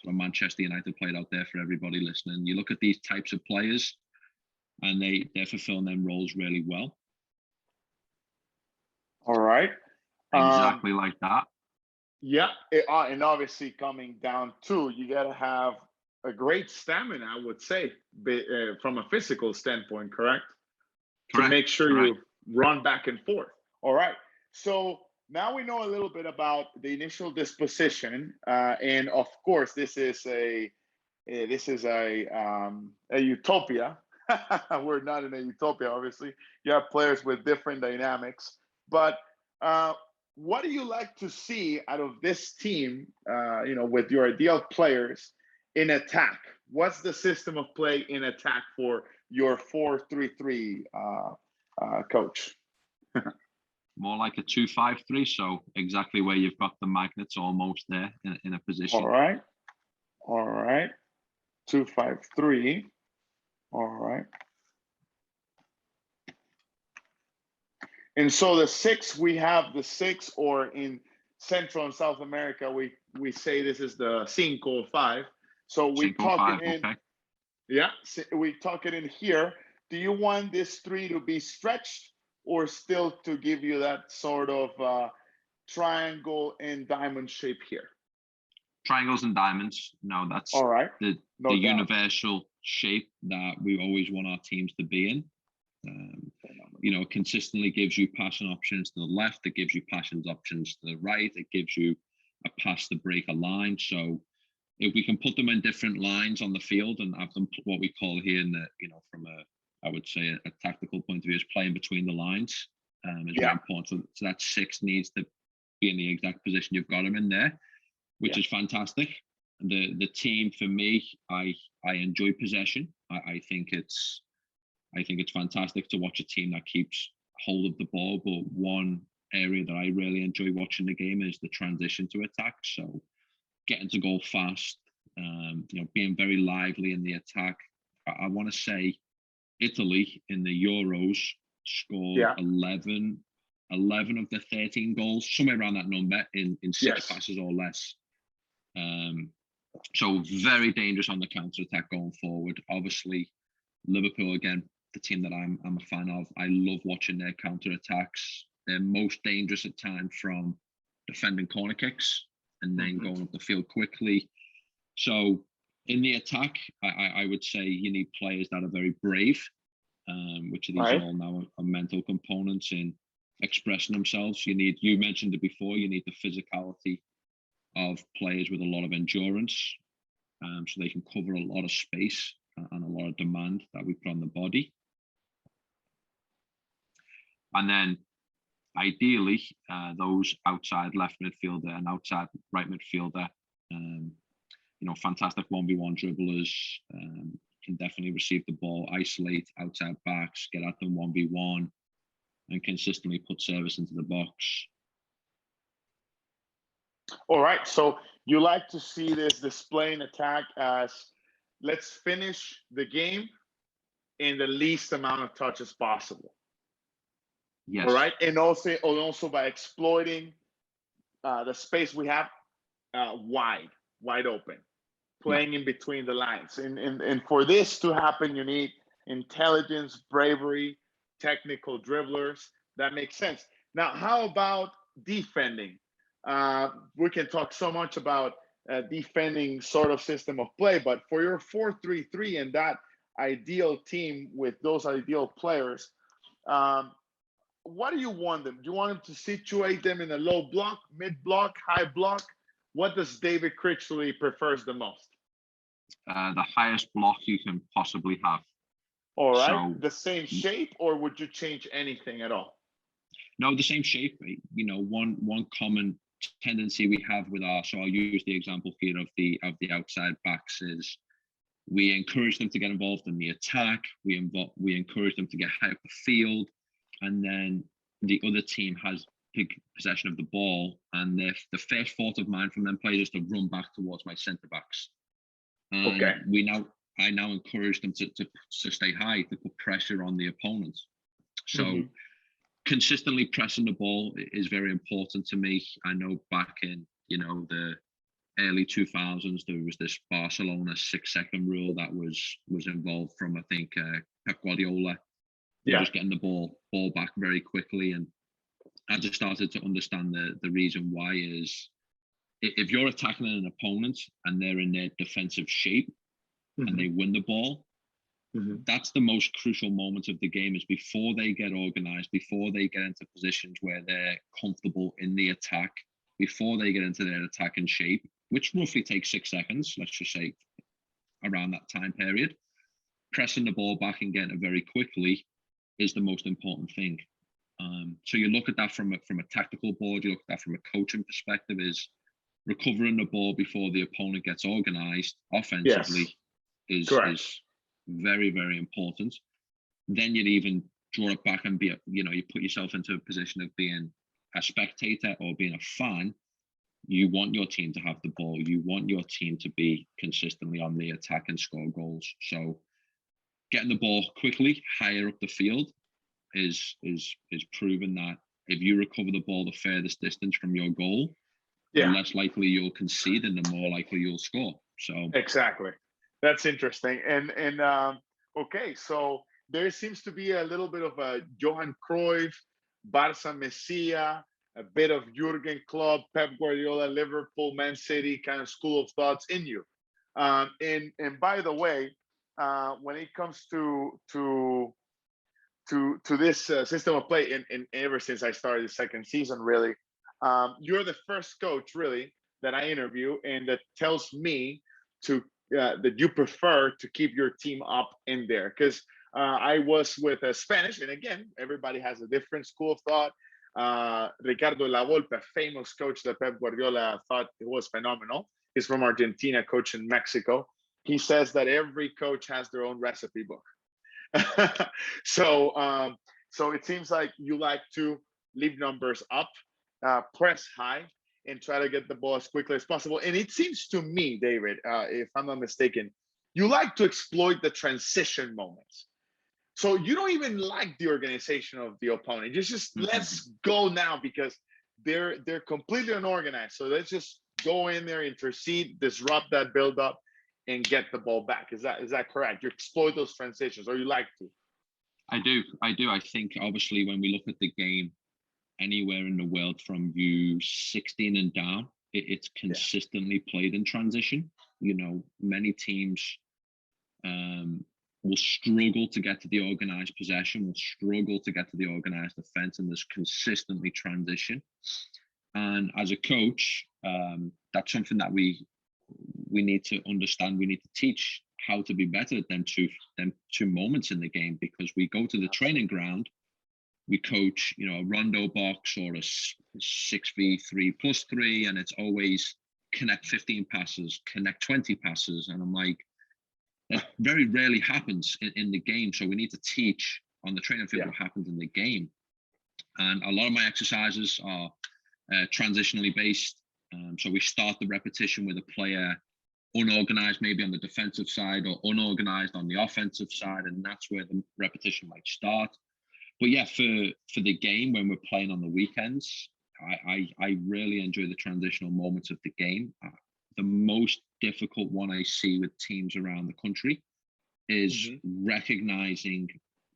from Manchester United played out there for everybody listening. You look at these types of players, and they're fulfilling them roles really well. All right. Exactly like that. Yeah, and obviously coming down to, you got to have a great stamina, I would say, from a physical standpoint, correct? To make sure you run back and forth. All right. So now we know a little bit about the initial disposition, and of course, this is a utopia. We're not in a utopia, obviously. You have players with different dynamics, but what do you like to see out of this team? With your ideal players in attack. What's the system of play in attack for your 4-3-3 coach? More like a 2-5-3, so exactly where you've got the magnets almost there in a position. All right. 2-5-3. All right. And so the 6, we have the 6, or in Central and South America, we say this is the 5. So we talk it in. Okay. Yeah, we talk it in here. Do you want this 3 to be stretched, or still to give you that sort of triangle and diamond shape here? Triangles and diamonds. No, that's all right. The universal shape that we always want our teams to be in. It consistently gives you passing options to the left. It gives you passing options to the right. It gives you a pass to break a line. So if we can put them in different lines on the field and have them what we call here in the, from I would say a tactical point of view, is playing between the lines. Is very important. So that 6 needs to be in the exact position you've got them in there, which is fantastic. The team, for me, I enjoy possession. I think it's fantastic to watch a team that keeps hold of the ball. But one area that I really enjoy watching the game is the transition to attack. So getting to goal fast, being very lively in the attack. I want to say Italy in the Euros scored 11 of the 13 goals, somewhere around that number, in 6 passes or less. So very dangerous on the counter attack going forward. Obviously, Liverpool, again, the team that I'm a fan of. I love watching their counter attacks. They're most dangerous at times from defending corner kicks and then going up the field quickly. So in the attack, I would say you need players that are very brave, which are these all now are mental components in expressing themselves. You mentioned it before, you need the physicality of players with a lot of endurance, so they can cover a lot of space and a lot of demand that we put on the body. And then ideally, those outside left midfielder and outside right midfielder, fantastic 1v1 dribblers, can definitely receive the ball, isolate outside backs, get at them 1v1, and consistently put service into the box. All right, so you like to see this display in attack as, let's finish the game in the least amount of touches possible. Yes. All right, and also by exploiting the space we have wide open, playing in between the lines. And for this to happen, you need intelligence, bravery, technical dribblers. That makes sense. Now, how about defending? We can talk so much about defending sort of system of play, but for your 4-3-3 and that ideal team with those ideal players, what do you want them? Do you want them to situate them in a low block, mid block, high block? What does David Critchley prefers the most? The highest block you can possibly have. All right. So, the same shape, or would you change anything at all? No, the same shape. You know, one common tendency we have with so I'll use the example here of the outside backs is we encourage them to get involved in the attack. We encourage them to get high up the field, and then the other team has big possession of the ball, and the first thought of mine from them players is to run back towards my centre backs. And Okay. I now encourage them to stay high, to put pressure on the opponent. So consistently pressing the ball is very important to me. I know back in, you know, the early 2000s, there was this Barcelona 6-second rule that was involved from, I think, Pep Guardiola. Just getting the ball back very quickly. And I just started to understand the reason why is if you're attacking an opponent and they're in their defensive shape and they win the ball, that's the most crucial moment of the game, is before they get organized, before they get into positions where they're comfortable in the attack, before they get into their attacking shape, which roughly takes 6 seconds, let's just say around that time period, pressing the ball back and getting it very quickly is the most important thing. So you look at that from a tactical board, you look at that from a coaching perspective, is recovering the ball before the opponent gets organized offensively is very, very important. Then you'd even draw it back and you put yourself into a position of being a spectator or being a fan. You want your team to have the ball. You want your team to be consistently on the attack and score goals. So getting the ball quickly, higher up the field is proven that if you recover the ball the furthest distance from your goal, the less likely you'll concede and the more likely you'll score. So exactly. That's interesting. And okay, so there seems to be a little bit of a Johan Cruyff, Barca Messia, a bit of Jurgen Klopp, Pep Guardiola, Liverpool, Man City kind of school of thoughts in you. And by the way, when it comes to this system of play, and ever since I started the second season, really, you're the first coach really that I interview and that tells me that you prefer to keep your team up in there, because I was with Spanish, and again, everybody has a different school of thought. Ricardo La Volpe, famous coach that Pep Guardiola thought it was phenomenal. He's from Argentina, coach in Mexico. He says that every coach has their own recipe book. So it seems like you like to leave numbers up, press high, and try to get the ball as quickly as possible. And it seems to me, David, if I'm not mistaken, you like to exploit the transition moments. So you don't even like the organization of the opponent. Just let's go now because they're completely unorganized. So let's just go in there, intercede, disrupt that build-up, and get the ball back. Is that correct? You exploit those transitions, or you like to? I do. I think obviously when we look at the game anywhere in the world from U16 and down, it's consistently played in transition. You know, many teams will struggle to get to the organized possession, will struggle to get to the organized defense, and there's consistently transition. And as a coach, that's something that we need to understand. We need to teach how to be better at them two moments in the game, because we go to the training ground, we coach, you know, a rondo box or a 6v3+3, and it's always connect 15 passes, connect 20 passes. And I'm like, that very rarely happens in the game. So we need to teach on the training field what happens in the game. And a lot of my exercises are transitionally based. So we start the repetition with a player unorganized, maybe on the defensive side, or unorganized on the offensive side, and that's where the repetition might start. But yeah, for the game, when we're playing on the weekends, I really enjoy the transitional moments of the game. The most difficult one I see with teams around the country is recognizing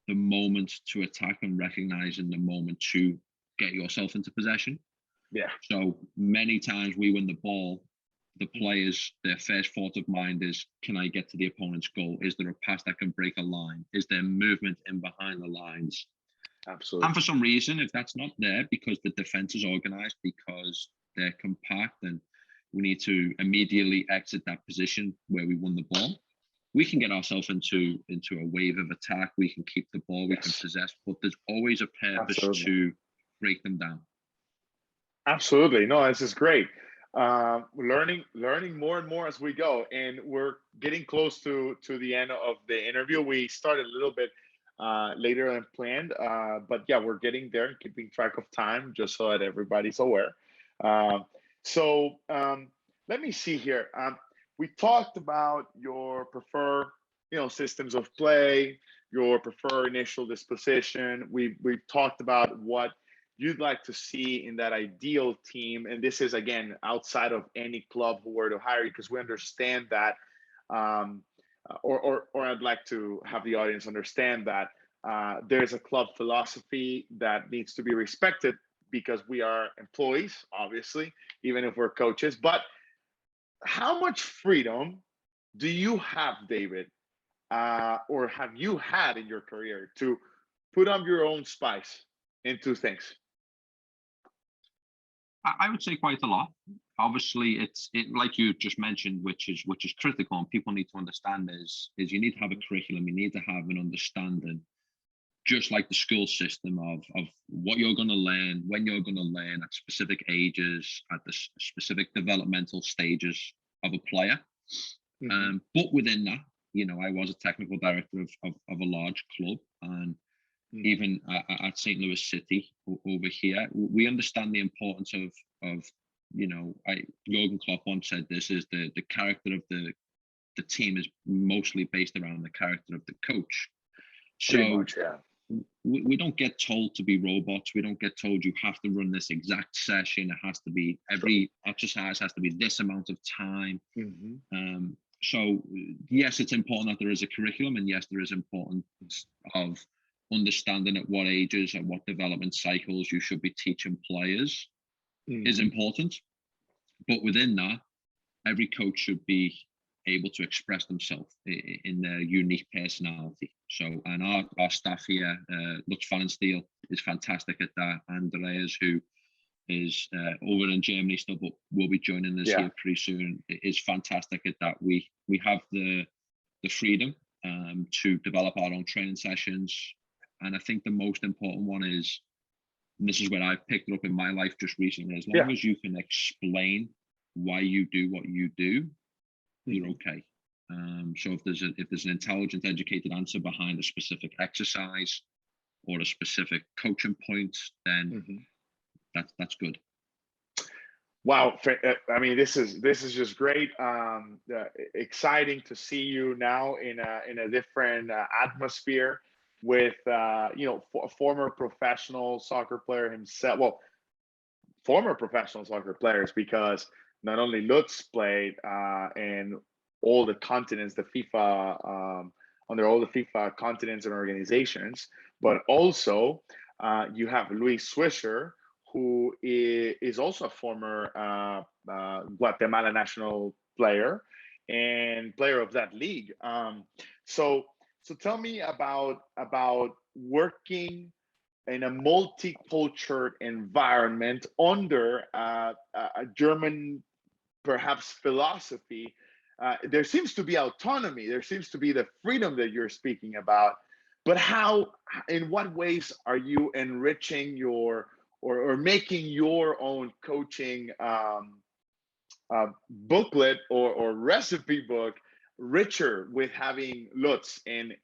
the moment to attack and recognizing the moment to get yourself into possession. Yeah. So many times we win the ball, the players, their first thought of mind is, can I get to the opponent's goal? Is there a pass that can break a line? Is there movement in behind the lines? Absolutely. And for some reason, if that's not there, because the defense is organized, because they're compact, and we need to immediately exit that position where we won the ball, we can get ourselves into a wave of attack. We can keep the ball, we can possess, but there's always a purpose to break them down. Absolutely. No, this is great. Learning more and more as we go, and we're getting close to the end of the interview. We started a little bit later than planned, but yeah, we're getting there and keeping track of time just so that everybody's aware. Let me see here. We talked about your preferred, systems of play, your preferred initial disposition. We've talked about what you'd like to see in that ideal team, and this is again outside of any club who were to hire you, because we understand that, or I'd like to have the audience understand that there's a club philosophy that needs to be respected, because we are employees, obviously, even if we're coaches. But how much freedom do you have, David, or have you had in your career to put up your own spice into things? I would say quite a lot. Obviously, it's like you just mentioned, which is critical, and people need to understand is you need to have a curriculum. You need to have an understanding, just like the school system, of what you're going to learn, when you're going to learn, at specific ages, at the specific developmental stages of a player. But within that, I was a technical director of a large club, and even at St. Louis City over here, we understand the importance of Jurgen Klopp once said this, is the character of the team is mostly based around the character of the coach. So much, yeah. We don't get told to be robots. We don't get told you have to run this exact session. It has to be, every exercise has to be this amount of time. So yes, it's important that there is a curriculum, and yes, there is importance of understanding at what ages and what development cycles you should be teaching players is important. But within that, every coach should be able to express themselves in their unique personality. So, and our staff here, Lutz Fallensteel is fantastic at that. Andreas, who is over in Germany still, but will be joining us here pretty soon, is fantastic at that. We have the freedom to develop our own training sessions. And I think the most important one is, and this is where I've picked it up in my life just recently, as long as you can explain why you do what you do, you're okay. So if there's an intelligent, educated answer behind a specific exercise or a specific coaching point, then that's good. Wow, I mean, this is just great. Exciting to see you now in a different atmosphere with a former professional soccer player himself. Well, former professional soccer players, because not only Lutz played in all the continents, the FIFA, under all the FIFA continents and organizations, but also you have Luis Swisher, who is also a former Guatemala national player and player of that league. So tell me about working in a multicultural environment under a German, perhaps, philosophy. There seems to be autonomy. There seems to be the freedom that you're speaking about. But in what ways are you enriching your or making your own coaching booklet or recipe book richer with having Lutz and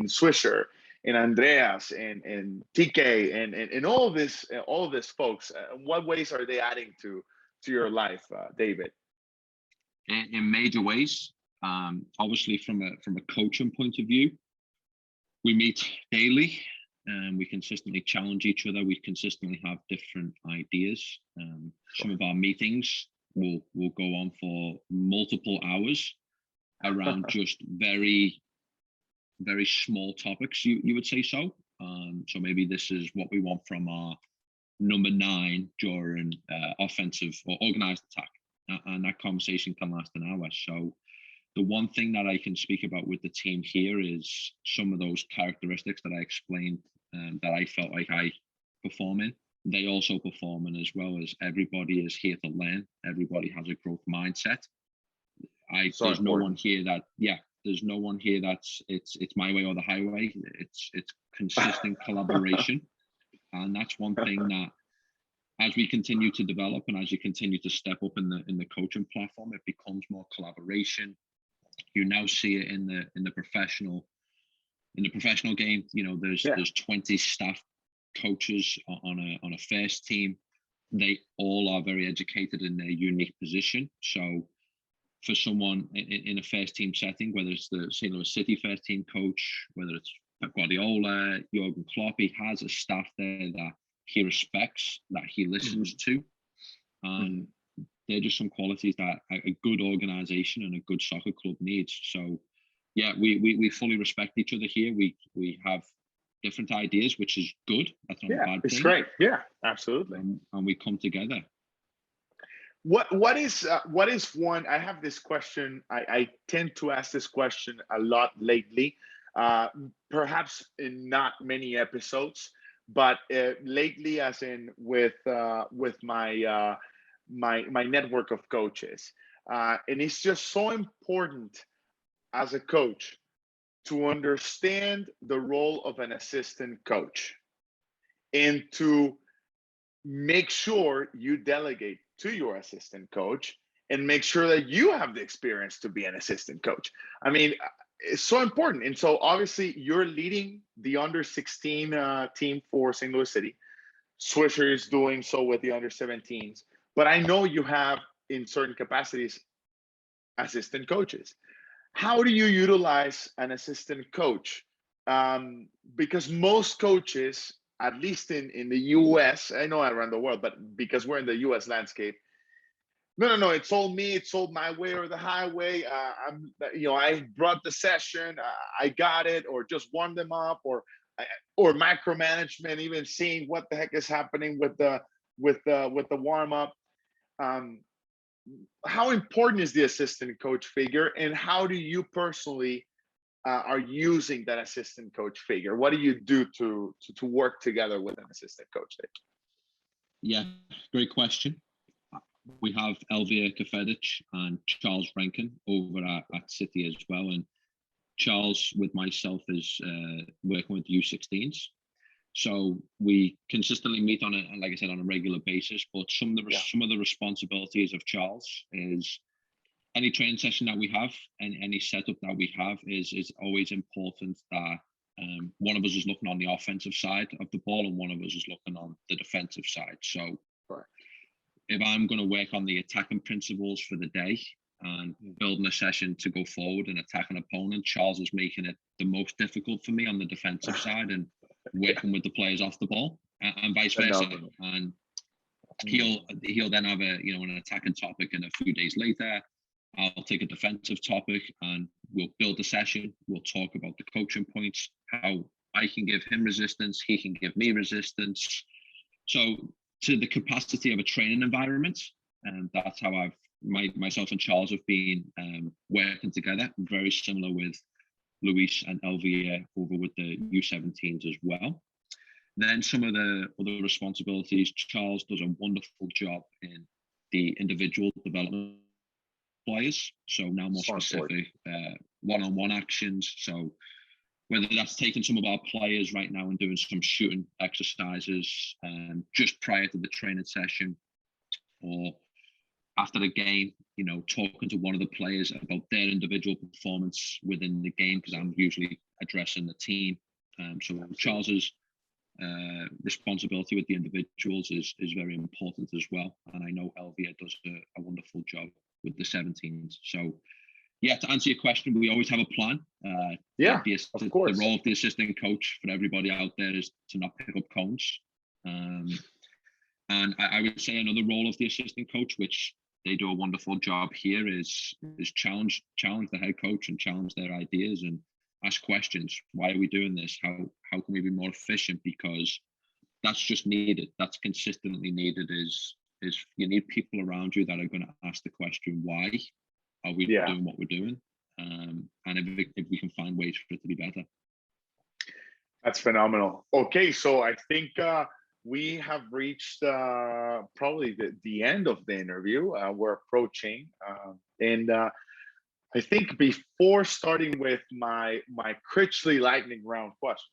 Swisher and Andreas and TK and all this folks? What ways are they adding to your life, David? In major ways. Obviously, from a coaching point of view, we meet daily and we consistently challenge each other. We consistently have different ideas. Some of our meetings will go on for multiple hours around just very very small topics, you would say so. So maybe this is what we want from our number 9 during offensive or organized attack. And that conversation can last an hour. So the one thing that I can speak about with the team here is some of those characteristics that I explained that I felt like I perform in. They also perform in, as well as everybody is here to learn. Everybody has a growth mindset. There's no one here that, there's no one here that's it's my way or the highway. It's consistent collaboration. And that's one thing that, as we continue to develop and as you continue to step up in the coaching platform, it becomes more collaboration. You now see it in the professional game. You know, there's 20 staff coaches on a first team. They all are very educated in their unique position. So for someone in a first team setting, whether it's the St. Louis City first team coach, whether it's Pep Guardiola, Jurgen Klopp, he has a staff there that he respects, that he listens to. And they're just some qualities that a good organization and a good soccer club needs. So yeah, we fully respect each other here. We have different ideas, which is good. That's not a bad thing. It's great. Yeah, absolutely. And we come together. What is one? I have this question. I tend to ask this question a lot lately. Perhaps in not many episodes, but lately, as in with my my network of coaches, and it's just so important as a coach to understand the role of an assistant coach and to make sure you delegate to your assistant coach and make sure that you have the experience to be an assistant coach. I mean, it's so important. And so obviously you're leading the under 16 team for St. Louis City. Swisher is doing so with the under 17s, but I know you have in certain capacities assistant coaches. How do you utilize an assistant coach? Because most coaches, at least in the US, I know around the world, but because we're in the US landscape, no, it's all me, it's all my way or the highway. I brought the session, I got it, or just warm them up, or micromanagement, even seeing what the heck is happening with the warm up. How important is the assistant coach figure, and how do you personally are using that assistant coach figure? What do you do to work together with an assistant coach? Yeah, great question. We have Elvia Kafedic and Charles Rankin over at City as well, and Charles with myself is working with the U16s. So we consistently meet on like I said, on a regular basis. But some of the responsibilities of Charles is any training session that we have and any setup that we have is always important that one of us is looking on the offensive side of the ball and one of us is looking on the defensive side. So if I'm going to work on the attacking principles for the day and building a session to go forward and attack an opponent, Charles is making it the most difficult for me on the defensive side and working with the players off the ball and vice versa. And he'll then have an attacking topic, and a few days later I'll take a defensive topic and we'll build a session. We'll talk about the coaching points, how I can give him resistance, he can give me resistance. So to the capacity of a training environment, and that's how myself and Charles have been working together, very similar with Luis and Elvia over with the U17s as well. Then some of the other responsibilities, Charles does a wonderful job in the individual development players. So now more specific one-on-one actions. So whether that's taking some of our players right now and doing some shooting exercises just prior to the training session, or after the game, talking to one of the players about their individual performance within the game, because I'm usually addressing the team. So Charles's responsibility with the individuals is very important as well. And I know Elvia does a wonderful job with the 17s. So yeah, to answer your question, we always have a plan. Of course. The role of the assistant coach for everybody out there is to not pick up cones. And I would say another role of the assistant coach, which they do a wonderful job here, is challenge the head coach and challenge their ideas and ask questions. Why are we doing this? How can we be more efficient? Because that's just needed. That's consistently needed. Is you need people around you that are going to ask the question, why are we doing what we're doing? And if we can find ways for it to be better. That's phenomenal. Okay, so I think we have reached probably the end of the interview. We're approaching, and I think before starting with my Critchley lightning round questions,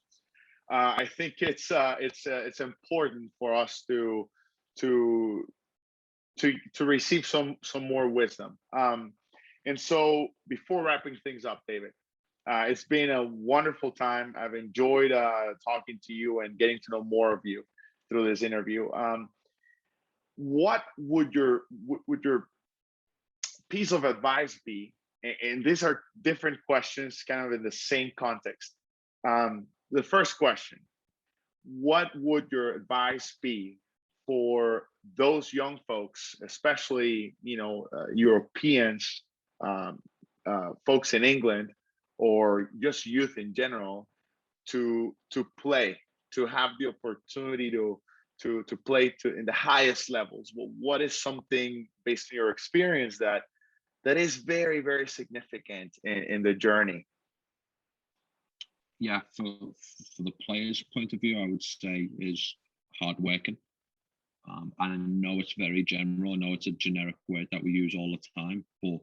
I think it's important for us to receive some more wisdom. And so before wrapping things up, David, it's been a wonderful time. I've enjoyed talking to you and getting to know more of you through this interview. What would your piece of advice be? And these are different questions, kind of in the same context. The first question: what would your advice be for those young folks, especially Europeans, folks in England, or just youth in general, to play, to have the opportunity to play in the highest levels? What is something based on your experience that is very, very significant in the journey? Yeah, for the player's point of view, I would say is hard working. And I know it's very general. I know it's a generic word that we use all the time, but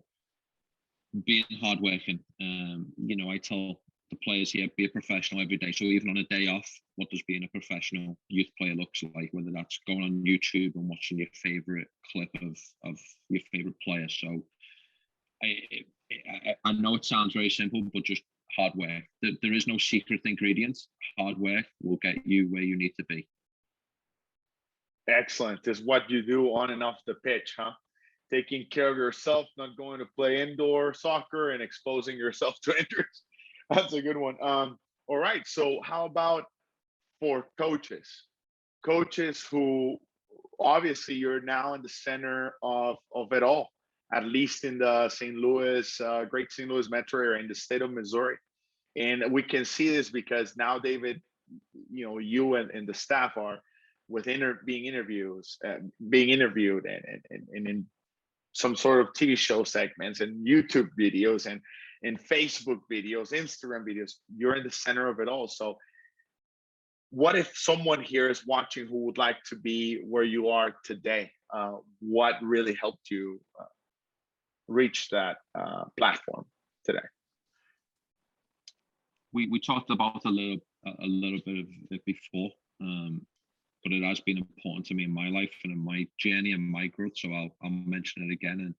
being hardworking, I tell the players here, be a professional every day. So even on a day off, what does being a professional youth player looks like? Whether that's going on YouTube and watching your favorite clip of your favorite player. So I know it sounds very simple, but just hard work. There is no secret ingredients. Hard work will get you where you need to be. Excellent. Is what you do on and off the pitch, huh? Taking care of yourself, not going to play indoor soccer and exposing yourself to injuries. That's a good one. All right. So how about for coaches? Coaches who obviously you're now in the center of it all, at least in the St. Louis, great St. Louis metro area in the state of Missouri. And we can see this because now, David, you and the staff are being interviewed and in some sort of TV show segments and YouTube videos and Facebook videos, Instagram videos. You're in the center of it all. So what if someone here is watching who would like to be where you are today? What really helped you reach that platform today? We talked about a little bit of it before, but it has been important to me in my life and in my journey and my growth. So I'll mention it again. And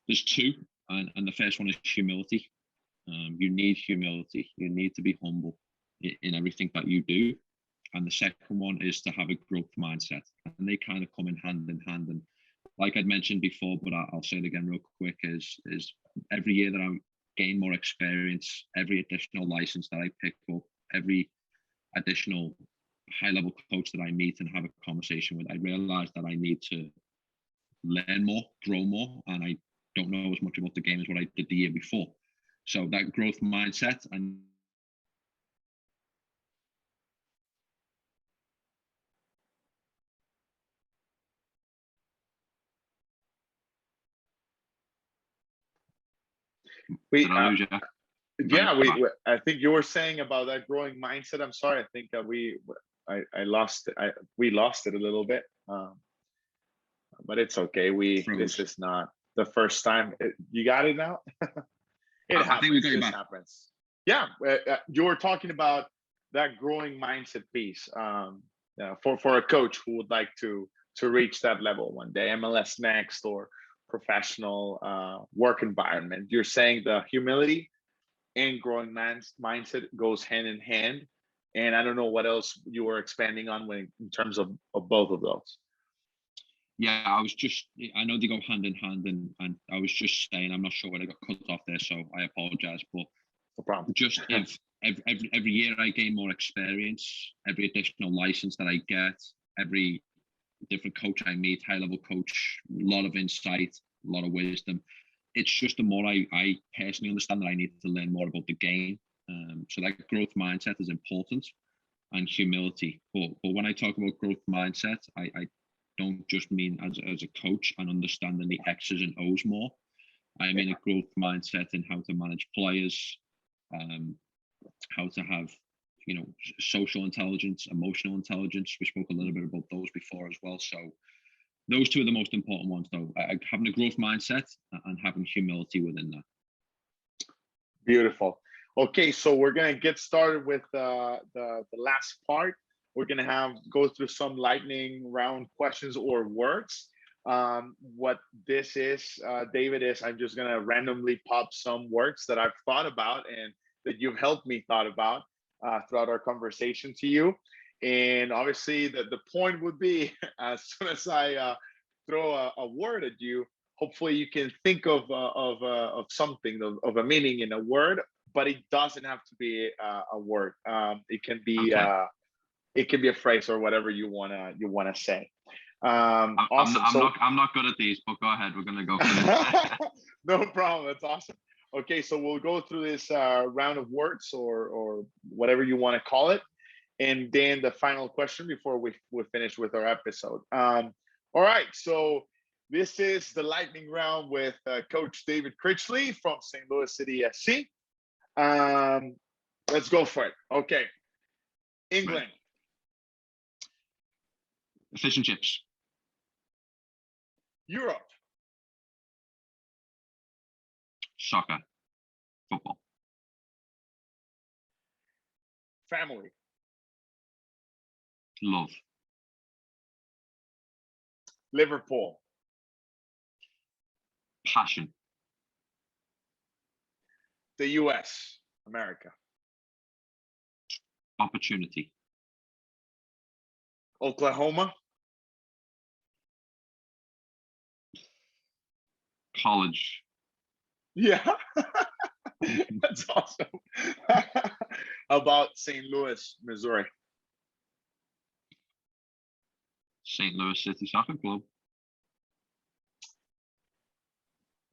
there's two, and the first one is humility. You need humility. You need to be humble in everything that you do. And the second one is to have a growth mindset, and they kind of come in hand. And like I'd mentioned before, but I'll say it again real quick, is every year that I gain more experience, every additional license that I pick up, every additional high-level coach that I meet and have a conversation with, I realize that I need to learn more, grow more, and I don't know as much about the game as what I did the year before. So that growth mindset and I think you were saying about that growing mindset. I'm sorry. I think I lost it. We lost it a little bit, but it's okay. This is not the first time. You got it now. It happens. I think we got it back. Happens. Yeah, you were talking about that growing mindset piece for a coach who would like to reach that level one day, MLS next or professional work environment. You're saying the humility and growing mindset goes hand in hand. And I don't know what else you were expanding on in terms of both of those. Yeah, I know they go hand in hand, and I was just saying, I'm not sure when I got cut off there, so I apologize. But no problem. Just if every year I gain more experience, every additional license that I get, every different coach I meet, high-level coach, a lot of insight, a lot of wisdom. It's just the more I personally understand that I need to learn more about the game. So that growth mindset is important, and humility. But when I talk about growth mindset, I don't just mean as a coach and understanding the X's and O's more. I mean a growth mindset in how to manage players, how to have, you know, social intelligence, emotional intelligence. We spoke a little bit about those before as well. So those two are the most important ones, though. Having a growth mindset and having humility within that. Beautiful. Okay, so we're gonna get started with the last part. We're gonna go through some lightning round questions or words. What this is, David, is I'm just gonna randomly pop some words that I've thought about and that you've helped me thought about throughout our conversation to you. And obviously, the point would be as soon as I throw a word at you, hopefully you can think of something of a meaning in a word, but it doesn't have to be a word. It can be a phrase or whatever you wanna say. Awesome. I'm not good at these, but go ahead. We're gonna go for this. No problem. That's awesome. Okay, so we'll go through this round of words or whatever you want to call it, and then the final question before we finish with our episode. All right, so this is the lightning round with Coach David Critchley from St. Louis City SC. Let's go for it. Okay, England. Fish and chips. Europe. Soccer. Football. Family. Love. Liverpool. Passion. The US, America. Opportunity. Oklahoma. College. Yeah. That's awesome. How about St. Louis, Missouri? St. Louis City Soccer Club.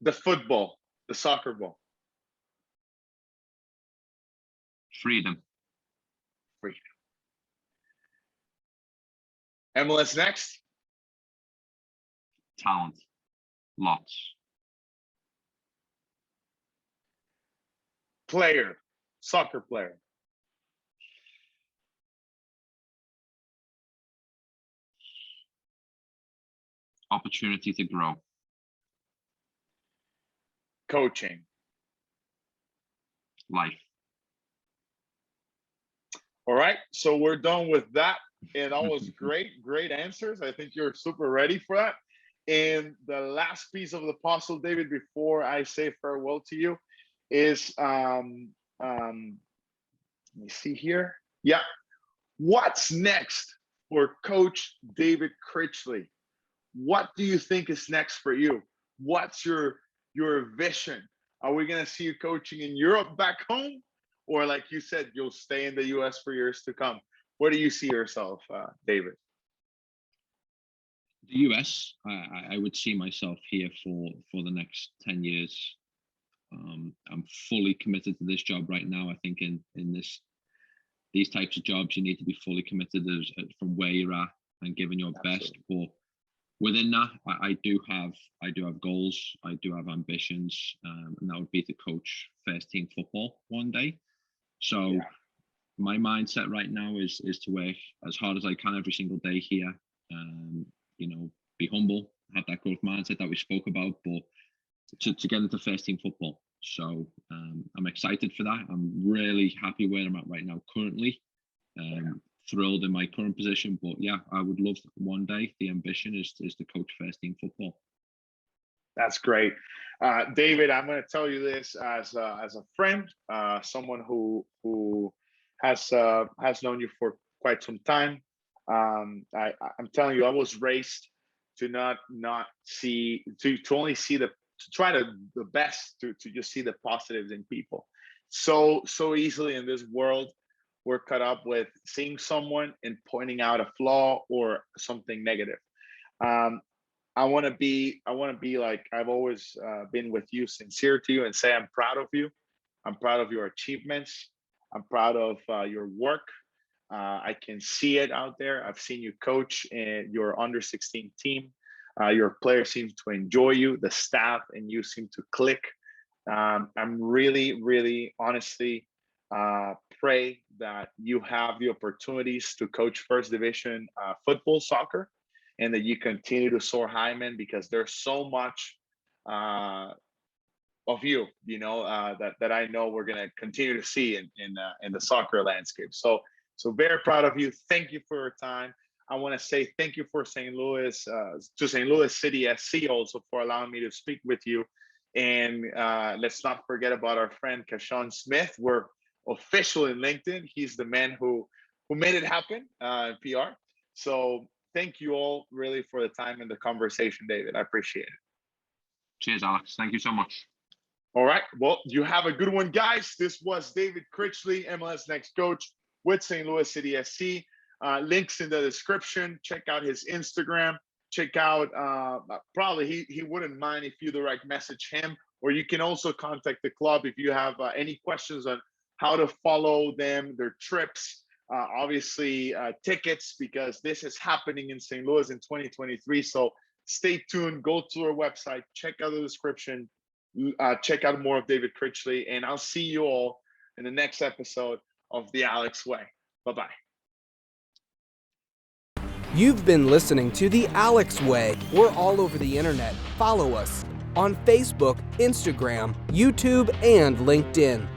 The football, the soccer ball. Freedom. Freedom. MLS next. Talent. Lots. Player, soccer player. Opportunity to grow. Coaching. Life. All right, so we're done with that. And that was great answers. I think you're super ready for that. And the last piece of the puzzle, David, before I say farewell to you, is let me see here. Yeah, what's next for Coach David Critchley? What do you think is next for you? What's your vision? Are we gonna see you coaching in Europe back home, or like you said, you'll stay in the US for years to come? Where do you see yourself, David? The US, I would see myself here for the next 10 years. I'm fully committed to this job right now. I think in these types of jobs, you need to be fully committed from where you're at and giving your best. But within that, I do have goals. I do have ambitions, and that would be to coach first team football one day. So my mindset right now is to work as hard as I can every single day here. You know, be humble, have that growth mindset that we spoke about, but to get into first team football. So I'm excited for that. I'm really happy where I'm at right now currently. Thrilled in my current position, but yeah, I would love one day. The ambition is to coach first team football. That's great, David. I'm going to tell you this as a friend, someone who has known you for quite some time. I'm telling you, I was raised to not see to only see the best, to just see the positives in people. So easily in this world, we're caught up with seeing someone and pointing out a flaw or something negative. I want to be like I've always been with you, sincere to you, and say I'm proud of you. I'm proud of your achievements. I'm proud of your work. I can see it out there. I've seen you coach in your under 16 team. Your players seem to enjoy you, the staff and you seem to click. I'm really, really honestly pray that you have the opportunities to coach first division football, soccer, and that you continue to soar high, man, because there's so much of you, that I know we're gonna continue to see in the soccer landscape. So very proud of you. Thank you for your time. I want to say thank you for St. Louis to St. Louis City SC also for allowing me to speak with you. And let's not forget about our friend Kashawn Smith. We're official in LinkedIn. He's the man who made it happen, PR. So thank you all really for the time and the conversation, David. I appreciate it. Cheers, Alex. Thank you so much. All right. Well, you have a good one, guys. This was David Critchley, MLS Next Coach with St. Louis City SC. Links in the description. Check out his Instagram. Check out, probably he wouldn't mind if you direct message him, or you can also contact the club if you have any questions on how to follow them, their trips, obviously tickets, because this is happening in St. Louis in 2023. So stay tuned, go to our website, check out the description, check out more of David Critchley, and I'll see you all in the next episode of The Alex Way. Bye-bye. You've been listening to The Alex Way. We're all over the internet. Follow us on Facebook, Instagram, YouTube, and LinkedIn.